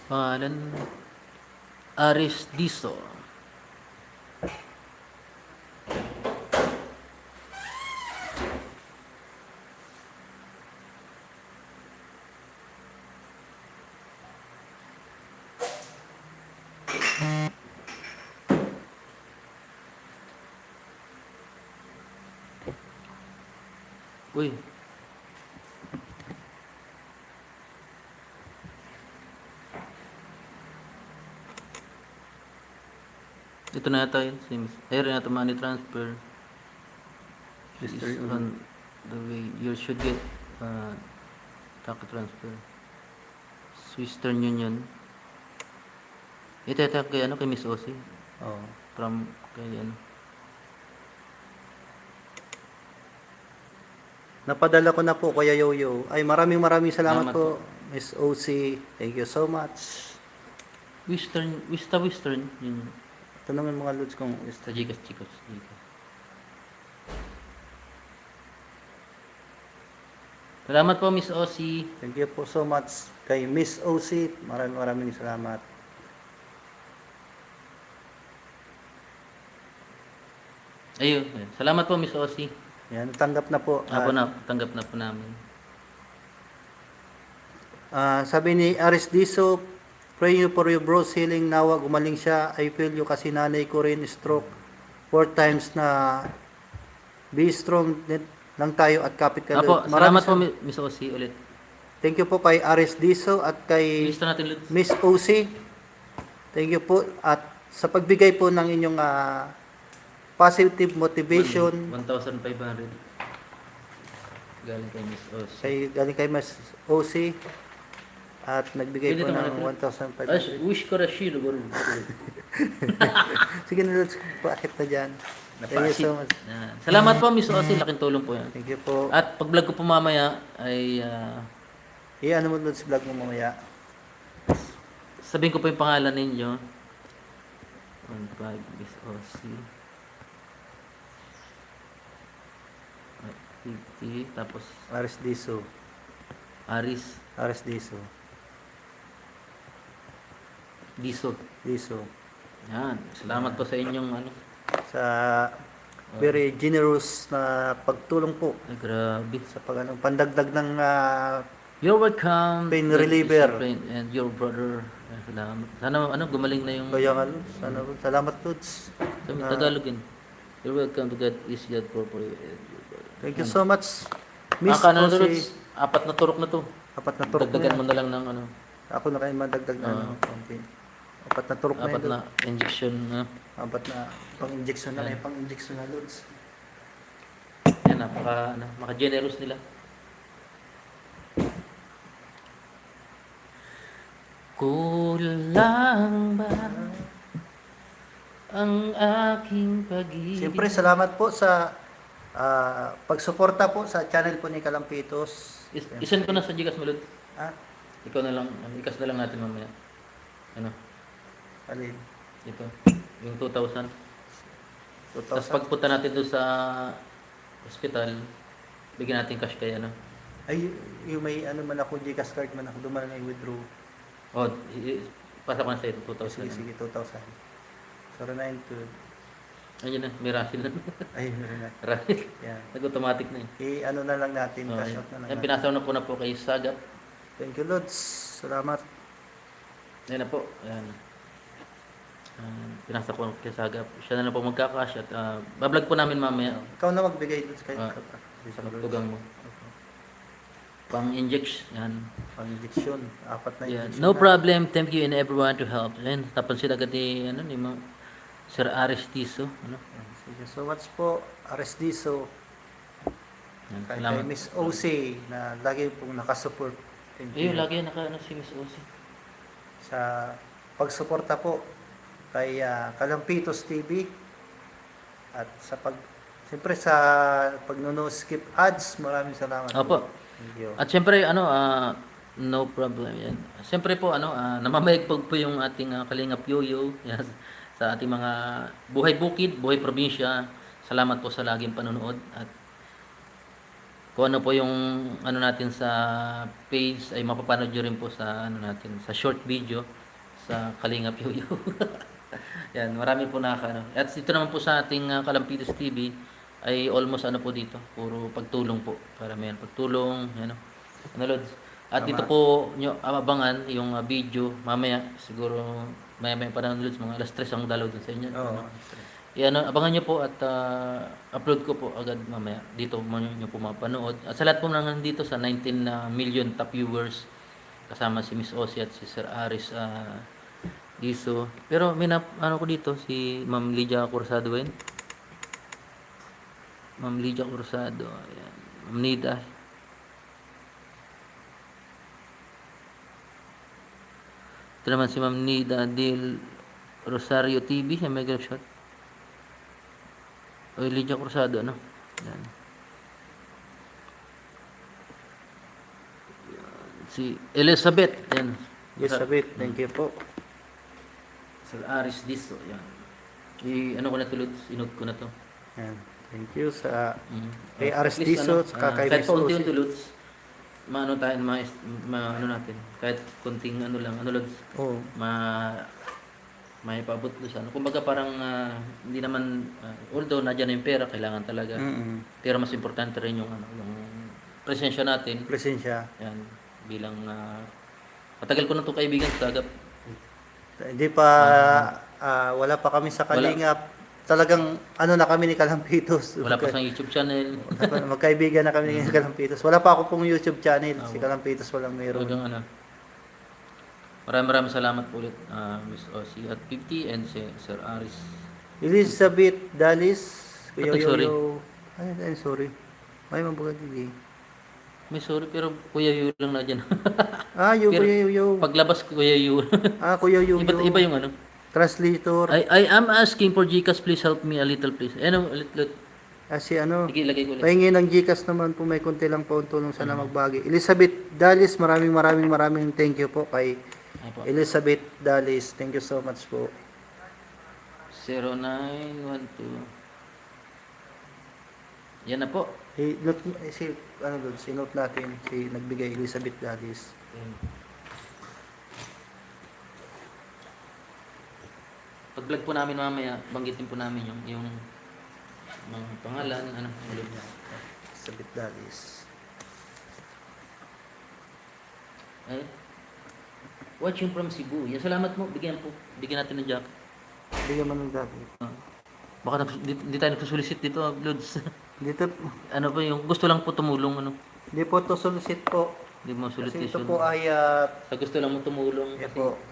Pangalan, Aris Diso. Uy. Ito na yata yun. Ayun na ito, money transfer. Is on the way. You should get tax transfer. Western Union. Ito kay ano, kay Miss Ossie. Oh. From kay ano. Napadala ko na po, Kuya Yoyo. Ay, maraming salamat Salamat po, Miss OC. Thank you so much. Western Union. Tanungin mga Lods kung Sa Gcash. Salamat po, Miss Ossie. thank you po so much kay Miss OC. Maraming salamat. Ayun. Salamat po, Miss Ossie. Yan, tanggap na po. Tanggap na po namin. Sabi ni Aris Diso, pray you for your bro's healing. Nawa, gumaling siya. I feel you kasi nanay ko rin stroke 4 times na be strong lang tayo at kapit ka. Apo, salamat po, Miss Ossie, ulit. Thank you po kay Aris Diso at kay Lista natin ulit. Miss OC. Thank you po at sa pagbigay po ng inyong positive motivation 1,500. Galing kay Miss Ossie. galing kay Miss OC at nagbigay Pwede po naman ng natin. 1,500. Wish ko Rashid. Sige na, Lods, bakit na dyan? Thank you so much. Yan. Salamat po, Miss Ozzy. Laking tulong po yan. Thank you po. At pag vlog ko po mamaya ay Ano mo doon sa vlog mo mamaya? sabihin ko po yung pangalan ninyo. 1.5 Miss Ozzy. 50. Tapos Aris Diso. Aris Aris Diso. Diso. Diso. Yan. Salamat po sa inyong ano. Sa very generous na pagtulong po Ay, grabe. sa pandagdag ng You're welcome. Pain God is reliever. your friend and your brother. Yan, salamat. Sana gumaling na yung kaya nga, sana salamat Lods. sa Tagalog yun. You're welcome to God is your brother and your brother. Thank you so much. Miss Ano na Ozzy. apat na turok na to. Apat na turok Dagdagan na mo yan. na lang ng ano, Ako na kayo madagdag na Oo. konti. Apat na turok na apat yun. na injection. Apat na pang-injection na. Yan. May pang-injection na Lods. Yan, maka-generous nila. Kulang ba ang aking pag-ibig? Siyempre, salamat po sa pagsuporta po sa channel po ni Kalampitos. Isan ko na sa Gcash Malud. Ah, Ikaw na lang, ikas na lang natin mamaya. Ano? alin? Ito. Yung 2,000. 2,000. Tapos pagpunta natin doon sa hospital, bigyan natin cash kay ano. Ay, yung may ano man ako, Gcash card man ako, dumaan na i-withdraw. Oh, pasa ko na sa ito, 2,000. Sige, sige, 2,000. 092. Ayun na, may rasil na. Ay, meron na. Rasil. Yan. Nag-automatic na eh. I-ano na lang natin, Oh, cash out na lang yan, natin. pinasaw na ko na po kay Sagap. Thank you, Lods. Salamat. Yan na po. Ayan. Pinasa ko kay Sagap. Siya na lang po magkakash at bablog po namin mamaya. Ikaw na magbigay, Lods. Kahit Sa tugang mo. Pang-inject. Yan. Pang-injection. Apat na Yan. injection No na. problem. Thank you and everyone to help. Yan. Tapos sila agad ni Sir Aris Tiso. Ano? Thank you so much po, Aresdiso. Yan. Kay Salamat. Miss OC na lagi pong nakasupport. Thank you. Ayun, lagi naka si Miss Osi. Sa pagsuporta po kay Kalampitos TV at sa siyempre sa skip ads, maraming salamat Opo. po. Thank you. At siyempre, no problem yan. Siyempre po, namamayagpag po yung ating Kalingap Yoyo. Yan, sa ating mga buhay bukid, buhay probinsya. Salamat po sa laging panonood. At kung ano po yung natin sa page ay mapapanood nyo rin po sa natin sa short video sa Kalingap Yoyo. Yan, marami po At ito naman po sa ating Kalampitos TV ay almost po dito, puro pagtulong po. Para may pagtulong, Lods. At Tama. dito po nyo abangan yung video mamaya, siguro maya pa ng Lods, mga alas 3 ang dalaw dun sa inyo. Oo. Abangan nyo po at upload ko po agad mamaya. Dito mo nyo po mapanood. At sa lahat po nang nandito sa 19 million top viewers, kasama si Miss Osi at si Sir Aris Diso. Pero may ko dito, si Ma'am Lydia Cursado yun. Ma'am Lydia Cursado. Ayan. Ma'am Nida. Ito naman si Ma'am Nida Del Rosario TV. Siya may grab shot. O Lydia Cursado, ano? Yan. Si Elizabeth. Yan. Elizabeth, thank you po. Sir Aris Diso. Yan. Ko na tulad. Sinod ko na to. Yan. Thank you sa Mm. kay Aris At least, Diso at kay kahit Miss paunti OC. yung tulods, tayo, natin, kahit kunting lods, Oo. may paabot doon sa Kumbaga parang, hindi naman, although nadyan na yung pera, kailangan talaga. Mm-mm. Pero mas importante rin yung presensya natin. Presensya. Yan, bilang, matagal ko na itong kaibigan sa Sagap. Hindi pa wala pa kami sa Kalingap. Talagang na kami ni Kalampitos. Wala pa sa YouTube channel. Magkaibigan na kami ni Kalampitos. Wala pa ako pong YouTube channel. Si Kalampitos walang meron. Talagang Maraming salamat po ulit, Miss Osi at 50 and si Sir Aris. Elizabeth Dalis. Kuya Atay, sorry. Yoyo. Ay, sorry. May mabugat hindi. May sorry pero Kuya Yu lang na dyan. Yung Pero- Kuya Yoyo. Paglabas Kuya Yu. Kuya Yoyo. Iba yung translator. I am asking for GCash, please help me a little, please. Ano, ulit. Si ano, Sige, ilagay ko ulit. pahingi ng GCash naman po, may konti lang po ang tulong sana magbagi. Elizabeth Dalis, maraming thank you po kay Apo. Elizabeth Dalis. Thank you so much po. 0912. Yan na po. Note natin, si nagbigay Elizabeth Dalis. Pag-vlog po namin mamaya, banggitin po namin yung pangalan, ano, ulit. Elizabeth Dalis. Ay, watching from Cebu. Yan, salamat mo. Bigyan natin ng jack. Bigyan mo ng dati. Baka hindi tayo nagsusulisit dito, Lods. Dito, Ano pa yung gusto lang po tumulong, ano. hindi po to solicit po. Hindi mo Kasi ito solicitation. po ay Sa gusto lang mo tumulong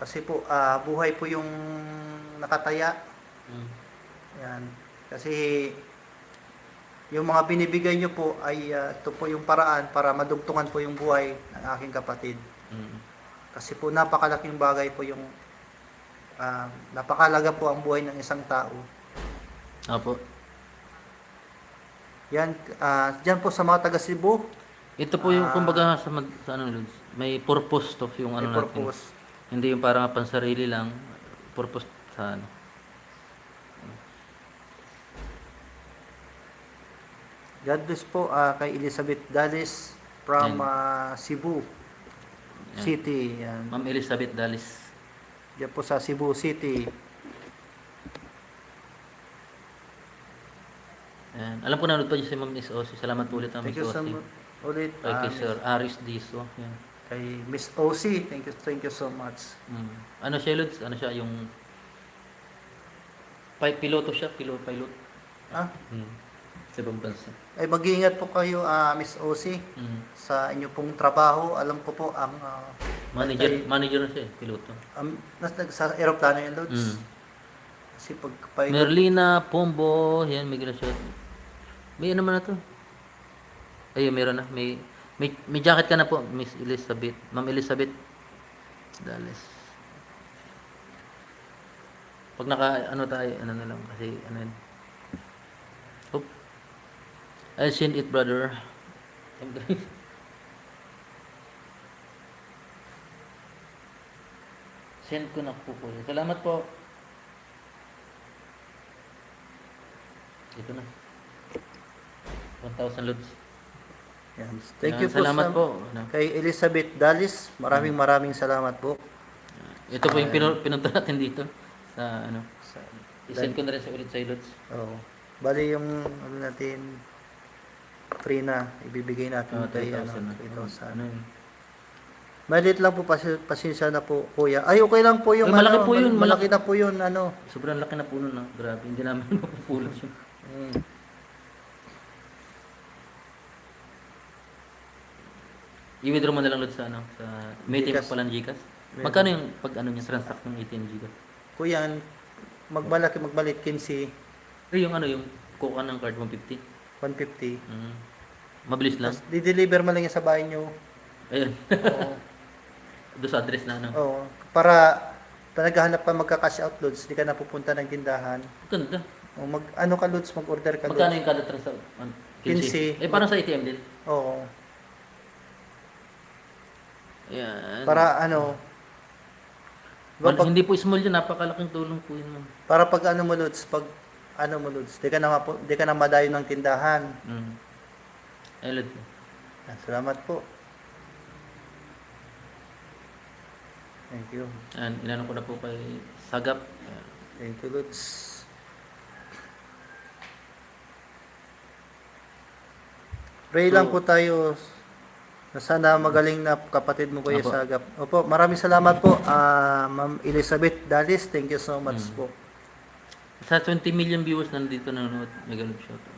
kasi po buhay po yung nakataya. Mm. Yan. Kasi yung mga binibigay nyo po ay ito po yung paraan para madugtungan po yung buhay ng aking kapatid. Mm. Kasi po napakalaking bagay po yung napakalaga po ang buhay ng isang tao. Opo. Yan, dyan po sa mga taga Cebu, Ito po yung kumbaga sa ano, Lods, may purpose to yung may ano natin. purpose. Hindi yung parang pansarili lang, purpose sa ano. God bless po kay Elizabeth Dalis from Cebu Yan. City. Yan. Ma'am Elizabeth Dalis. Diyan po sa Cebu City. Yan. Alam ko nanood pa dyan si Ma'am Miss Osi. Salamat po ulit Ma'am Thank Miss you so Osi. much. Ulit. Kay Sir Aris Diso. Yan. Kay Miss OC. Thank you so much. Mm. Ano siya, Lods? Ano siya yung piloto siya, pilot. Ah, Sa ibang bansa. ay mag-iingat po kayo Miss OC Mm. sa inyo pong trabaho. Alam ko po ang Manager na siya, piloto. sa eroplano yan, Lods. Mm. Kasi pag pilot, Merlina, Pombo, yan, migration. May ano man na to? Ayun, meron na. May jacket ka na po, Miss Elizabeth. Ma'am Elizabeth Dales. Pag ano tayo, ano na lang, kasi ano yun. Oop. I'll send it, brother. Send ko na po po. Salamat po. Ito na. 1,000 loads. yan. Thank Yan, you po salamat po. Ano? kay Elizabeth Dalis. Maraming salamat po. Ito po yung pinunta natin dito sa ano. I-send ko na rin sa ulit sa loads. Oh. Bali yung ano natin free na ibibigay natin kay 3,000 na. 3,000. Ano yun? Maliit lang po, pasensya na po, kuya. Ay, okay lang po yung Ay, malaki po yun, malaki malaki. na po yun, ano. Sobrang laki na po nun. Ah. Grabe, hindi namin mapupulot yun. I-withdraw mo na lang loads sa ano. Sa, may team Gcash. pa lang Gcash. Meron. Magkano yung pag ano niya, transact ng ATM Gcash? Kuya, magbalit 15, Yung ano, yung kuha ng card 150. 150. Mabilis lang. Tapos, di-deliver mo lang yan sa bahay nyo. Ayun. Oo. Doon sa address na ano. Oo. Para naghahanap pa magka-cash out loads, di ka na pupunta ng tindahan. Ganda. O ano ka loads, mag-order ka Magkano loads. yung kada transact? 15. Eh, parang sa ATM din. Oo. Ayan. Para ano, diba pag, Hindi po small yun, napakalaking tulong po yun. Ma'am. para pag ano mo loads, di ka na madayo ng tindahan. Ayun. Salamat po. Thank you. Ayan, inano ko na po kay Sagap. Ayan. Thank you, Lods. Pray lang po tayo na sana magaling na kapatid mo Kuya Opo. Sagap. Opo, maraming salamat po. Ma'am Elizabeth Dalis, thank you so much po. Sa 20 million viewers nandito nanonood. Mega love shout out.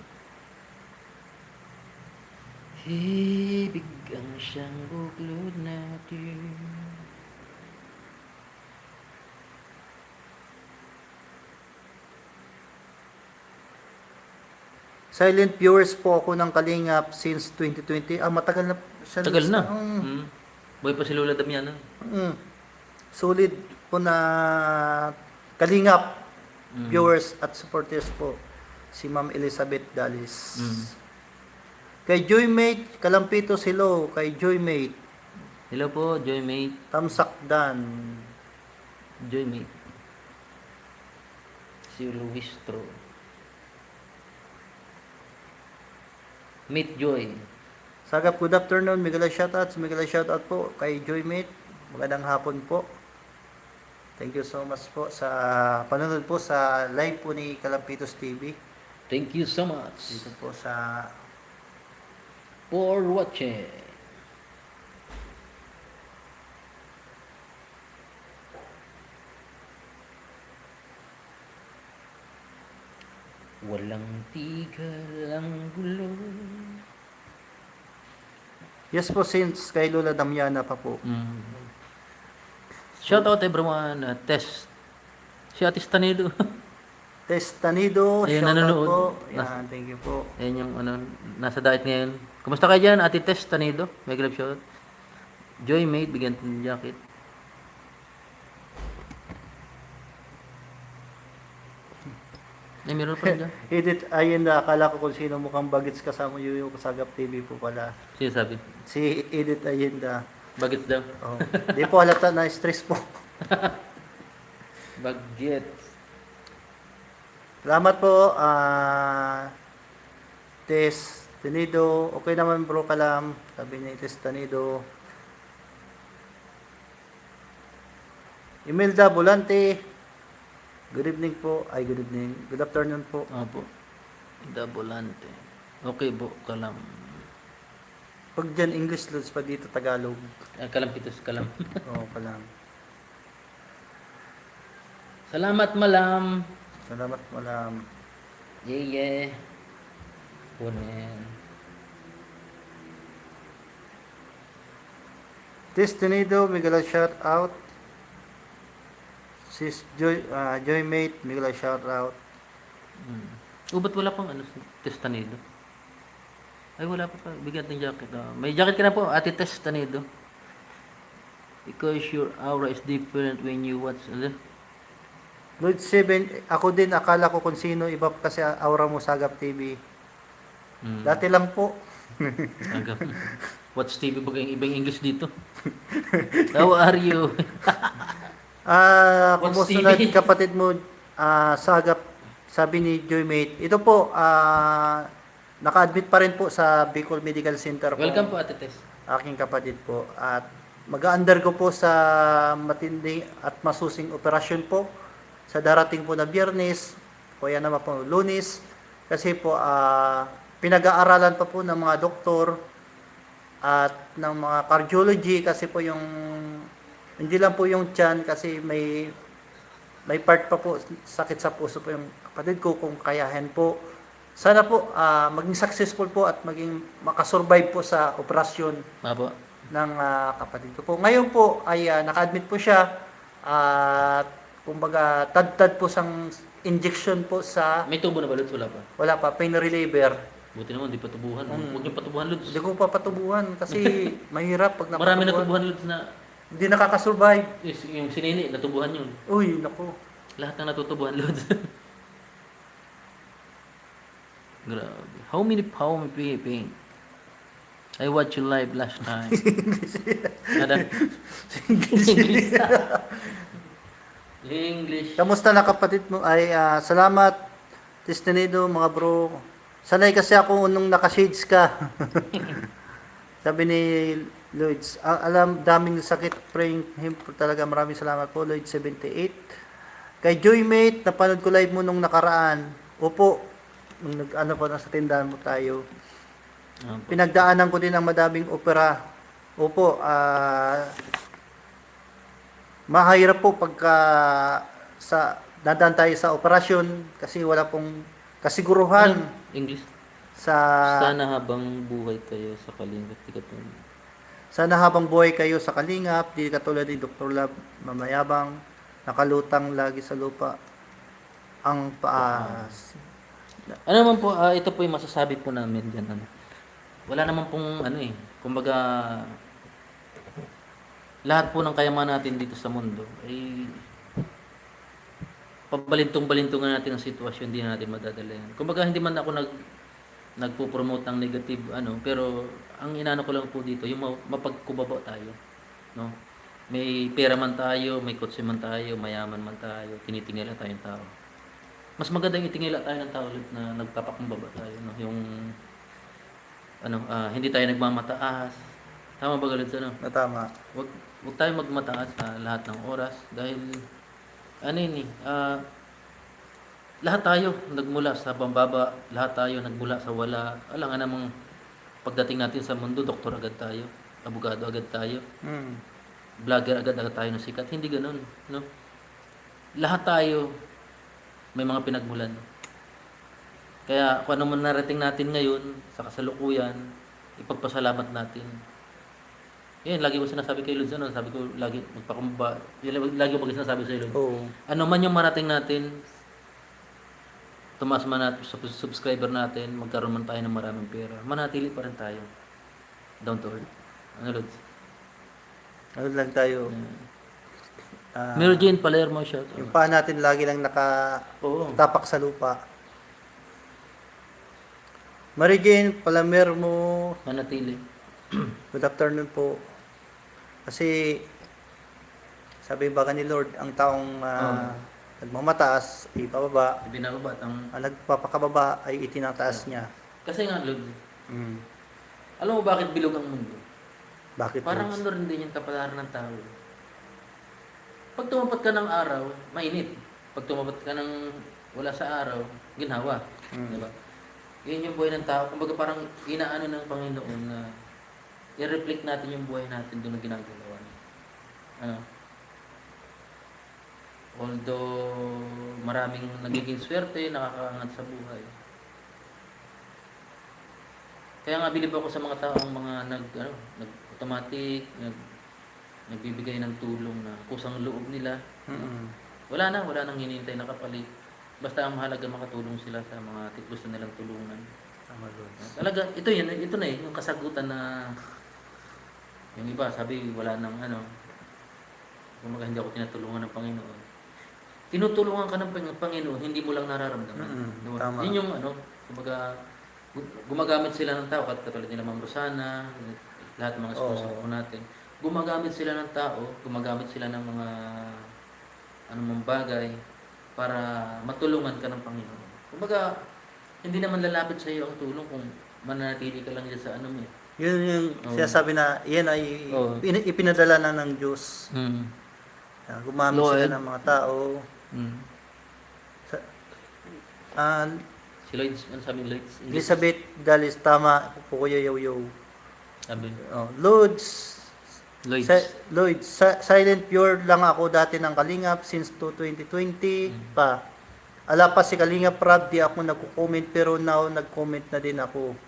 Ibig ang siyang buklod natin. Silent viewers po ako ng Kalingap since 2020. Matagal na siya. Tagal na. Mm. Boy pa si Lola Damiana. Solid po na Kalingap Mm. viewers at supporters po, si Ma'am Elizabeth Dalis. Mm. Kay Joymate Kalampitos, hello. Kay Joymate Hello po, Joymate. Tamsakdan. Joymate. Si Luistro. Meet Joy. Sagap, good afternoon. Miguel shoutouts. Miguel shoutout po kay Joymate. Magandang hapon po. Thank you so much po sa panonood po sa live po ni Kalampitos TV. Thank you so much Dito po sa for watching. Walang tigil ang gulo. Yes po, since kay Lola Damiana pa po. Shout out everyone. Test. Si Ate Stanido. Testanido, Ayun, shoutout nanonood. po. Yan, thank you po. Ayan yung ano, nasa diet ngayon. Kumusta kayo dyan, Ate Tess Stanido? May love shout. Joy Mate, bigyan ng jacket. Ay, meron pa rin dyan. Edit, ayun na, akala ko kung sino mukhang bagets kasama yung Sagap TV po pala. Sino sabi? Si Edith Ayenda. Bagets daw. Oh. Di po halata na stress po. Bagets. Salamat po. Tess Tanido. Okay naman bro kalam. Sabi ni Tess Tanido. Imelda Volante. Good evening po. Ay, good evening. Good afternoon po. Opo. Dabulante. Okay po, kalam. Pag dyan English loads pa dito Tagalog. Kalampitos, kalam. Oo, kalam. Salamat, malam. Salamat malam. Yeah. Punen. Tess Tanido, Miguel shout out. Sis Joymate, Miguel shout out. Ba't wala pang ano, Testanido? Ay, wala pa pa. Bigyan ng jacket. May jacket ka na po, Ate Testanido. Because your aura is different when you watch. Ano? Lloyd 7, ako din akala ko kung sino iba kasi aura mo Sagap TV. Dati lang po. Agap. Watch TV ba kayong ibang English dito? How are you? Kumusta What's na TV? kapatid mo Sagap, sabi ni Joymate. Ito po, naka-admit pa rin po sa Bicol Medical Center po. Welcome po, Ate Tess. Aking kapatid po. At mag-undergo po sa matinding at masusing operasyon po sa darating po na Biyernes o yan naman po Lunes. Kasi po, pinag-aaralan pa po ng mga doktor at ng mga cardiology kasi po yung hindi lang po yung tiyan kasi may part pa po sakit sa puso po yung kapatid ko kung kayahin po. Sana po maging successful po at maging makasurvive po sa operasyon Apo. ng kapatid ko po. Ngayon po ay naka-admit po siya at kumbaga tad-tad po sang injection po sa May tubo na ba, Lutz? Wala pa. wala pa pain reliever. Buti naman, di patubuhan. Huwag yung patubuhan, Lutz. Hindi ko pa patubuhan kasi mahirap pag Marami napatubuhan. natubuhan, Lutz, na Hindi nakakasurvive. yung sinini, natubuhan yun. Uy, naku. Lahat ng natutubuhan, Lutz. Grabe. How many pain? I watched you live last time. Ada? English. Kamusta na kapatid mo? Ay, salamat. Testinido, mga bro. Sanay kasi ako nung naka-shades ka. Sabi ni Lloyds, alam, daming sakit, praying him po talaga. Maraming salamat po, Lloyd 78. Kay Joymate, napanood ko live mo nung nakaraan. Opo, nung nag-ano pa na sa tindahan mo tayo. Pinagdaanan ko din ang madaming opera. Opo, mahirap po pagka dadaan tayo sa operasyon kasi wala pong kasiguruhan English. sa Sana habang buhay kayo sa kalingap. sana habang buhay kayo sa kalingap, di katulad ni Dr. Lab, mamayabang, nakalutang lagi sa lupa ang paas. Ano naman po, ito po yung masasabi po namin dyan. Ano. Wala naman pong ano kumbaga, lahat po ng kayamanan natin dito sa mundo ay pabalintong-balintungan natin ang sitwasyon, hindi natin madadala yan. Kumbaga hindi man ako nagpo-promote ng negative pero ang inano ko lang po dito yung mapagkumbaba tayo, no? May pera man tayo, may kotse man tayo, mayaman man tayo, tinitingala tayong tao. Mas maganda yung itingala tayo ng tao ulit na nagpapakumbaba tayo, no? Yung hindi tayo nagmamataas. Tama ba galit sa Tama. Wag tayo magmataas sa lahat ng oras dahil lahat tayo nagmula sa pambaba, lahat tayo nagmula sa wala. Alam nga namang pagdating natin sa mundo, doktor agad tayo, abogado agad tayo, vlogger agad tayo ng sikat. Hindi ganoon, no? Lahat tayo may mga pinagmulan. Kaya kung ano man narating natin ngayon sa kasalukuyan, ipagpasalamat natin. Yan, lagi ko sinasabi kay Lods, sabi ko lagi magpakumbaba. Lagi ko sinasabi sa Lods. Oo. Ano man yung marating natin, tumaas man natin sa subscriber natin, magkaroon man tayo ng maraming pera, manatili pa rin tayo down to earth. Ano, Lods? Ano lang tayo. Mary Jane Palermo siya. Yung paa natin lagi lang nakatapak sa lupa. Mary Jane Palermo, Manatili. good afternoon po. Kasi sabi ba ni Lord, ang taong nagmamataas ay pababa, Ibinababat ang... ang nagpapakababa ay itinataas niya. Kasi nga, Lods, alam mo bakit bilog ang mundo? Bakit? Parang Lord? ano rin din yung kapalaran ng tao. Pag tumapat ka ng araw, mainit. Pag tumapat ka ng wala sa araw, ginhawa. Diba? Yun yung buhay ng tao. Kumbaga parang inaano ng Panginoon na i-reflect natin yung buhay natin doon na ginagawa niya. Although maraming nagiging swerte, nakakaangat sa buhay. Kaya nga bilib ako sa mga taong mga nag-automatic, nagbibigay ng tulong na kusang loob nila. Wala nang hinihintay na kapalit. Basta ang mahalaga makatulong sila sa mga gusto nilang tulungan. Tama, Lord. Talaga, ito na yung kasagutan na yung iba sabi wala nang kumbaga hindi ako tinutulungan ng Panginoon. Tinutulungan ka ng Panginoon, hindi mo lang nararamdaman. Diba? Tama. Yun yung kumbaga gumagamit sila ng tao, katulad nila Ma'am Rosana, lahat ng mga sponsor ko natin. Gumagamit sila ng tao, gumagamit sila ng mga anumang bagay para matulungan ka ng Panginoon. Kumbaga, hindi naman lalapit sa iyo ang tulong kung mananatili ka lang dyan sa Yun yung sinasabi na yan ay ipinadala na ng Diyos. Gumamit Lord. sila ng mga tao. Si Lloyds, ano sabi ni Lloyds? Elizabeth Dalis, tama po Kuya Yoyo. Sabi. Lloyds, Lloyds. Lloyds, silent pure lang ako dati ng Kalingap since 2020 pa. Ala pa si Kalingap Rab, di ako nagko-comment pero now nag-comment na din ako.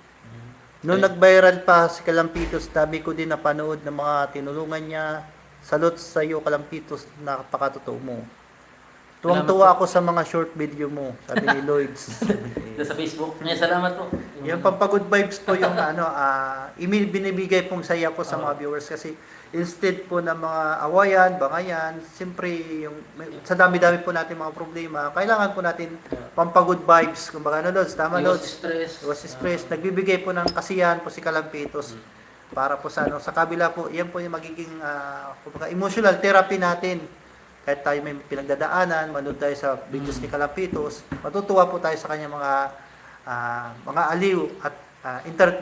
Noong nag-viral pa si Kalampitos, dami ko din napanood ng mga tinulungan niya. Salute sa iyo Kalampitos, napakatotoo mo. Tuwang-tuwa ako sa mga short video mo, sabi ni Lloyds. Sa Facebook. Salamat po. Yung pampagod vibes po yung binibigay pong saya po sa mga viewers kasi instead po ng mga awayan, bangayan, siyempre sa dami-dami po natin mga problema, kailangan po natin pampagod vibes. Kumbaga Lods, tama Lods. Iwas stress. Nagbibigay po ng kasiyahan po si Kalampitos para po sa kabila po, yan po yung magiging kumbaga emotional therapy natin. Kahit tayo may pinagdadaanan, manood tayo sa videos ni Kalampitos, matutuwa po tayo sa kanya mga aliw at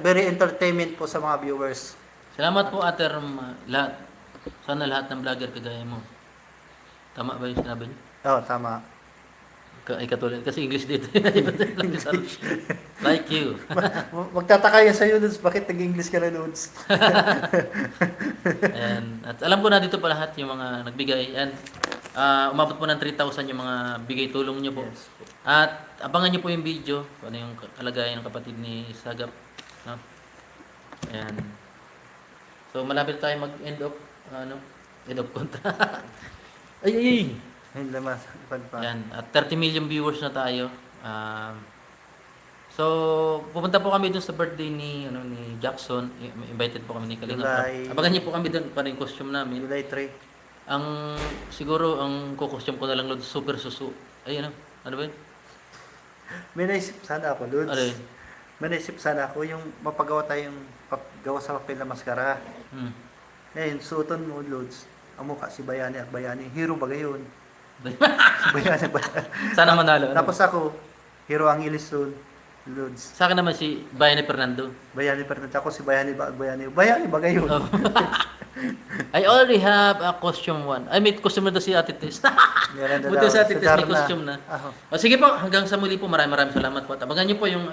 very entertainment po sa mga viewers. Salamat po Ate lahat. Sana lahat ng vlogger kagaya mo. Tama ba yung sinabi niyo? Oo, tama. Ay katulad kasi English dito. Like you. Magtataka yan sa'yo, Lods. Bakit nag-English ka na, Lods? Ayan. At alam ko na dito pa lahat yung mga nagbigay. And umabot po ng 3,000 yung mga bigay tulong nyo po. Yes. At abangan nyo po yung video. Kung ano yung kalagayan ng kapatid ni Sagap. No? Ayan. So malapit tayo mag-end of contract. ay! Ayun naman. Ayan. At 30 million viewers na tayo. So pupunta po kami dun sa birthday ni Jackson. Invited po kami ni Kalinga. Abangan niyo po kami dun para yung costume namin. July 3. Siguro ang costume ko na lang Lord, super susu. Ay, ano? Ano ba yun? May naisip sana ako, Lods. Ano yun? May naisip sana ako yung mapagawa tayong gawa sa papel na maskara. Hmm. Ngayon, suoton mo, Lods. Ang mukha si Bayani at Bayani. Hero ba gayon? Si Bayani ba? Sana manalo. Ano? Tapos ako, Hero Angeles Lods. Sa akin naman si Bayani Fernando. Bayani pa rin. Ako si Bayani ba? Bayani. Bayani ba gayon? Oh. I already have a costume one. Ay, may costume na daw si Ate Tess. Meron na Buti daw. sa Ate Sa Tess may Darna. costume na. Aho. O sige po, hanggang sa muli po. Maraming salamat po. At abangan niyo po yung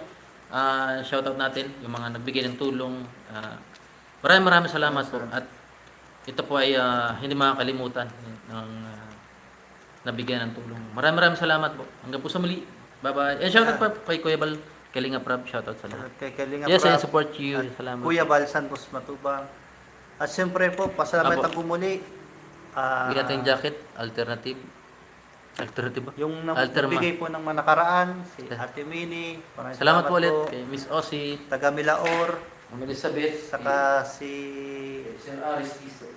shoutout natin, yung mga nagbigay ng tulong. Maraming salamat po. At ito po ay hindi makakalimutan ng nabigyan ng tulong. Maraming salamat po. Hanggang po sa muli. Bye-bye. And shoutout pa kay Kuya Bal, Kalinga Prab. Shoutout sa lahat. At kay Kalinga Yes, I Prab, support you. at Salamat. Kuya Bal Santos Matubang. At siyempre po, pasalamatan Apo. ko muli. Bigyan natin yung jacket. Alternative ba? Yung Alterma. nagbigay po ng mga nakaraan, si Yeah. Ate Minnie. Maraming Salamat po ulit kay Miss Ossie, Taga Milaor. Ma'am Elizabeth, Saka si Sir Aris Kiso.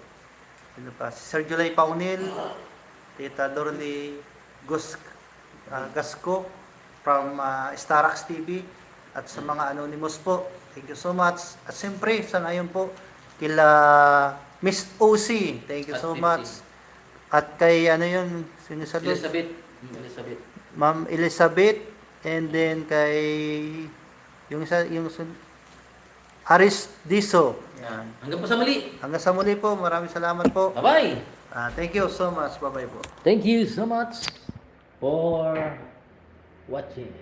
sino pa? Si Sir Julay Paunil, Tita Dorly Gasco from Starax TV, at sa mga anonymous po. Thank you so much. At siyempre, sa ngayon po, kila Miss OC. Thank you At so 50. much. At kay ano yun, sino sa doon? Elizabeth. Ma'am Elizabeth, and then kay yung isa, Aris Diso. Yan. Hanggang po sa muli. Hanggang sa muli po, maraming salamat po. Bye-bye. Thank you so much. Bye-bye po. Thank you so much for watching.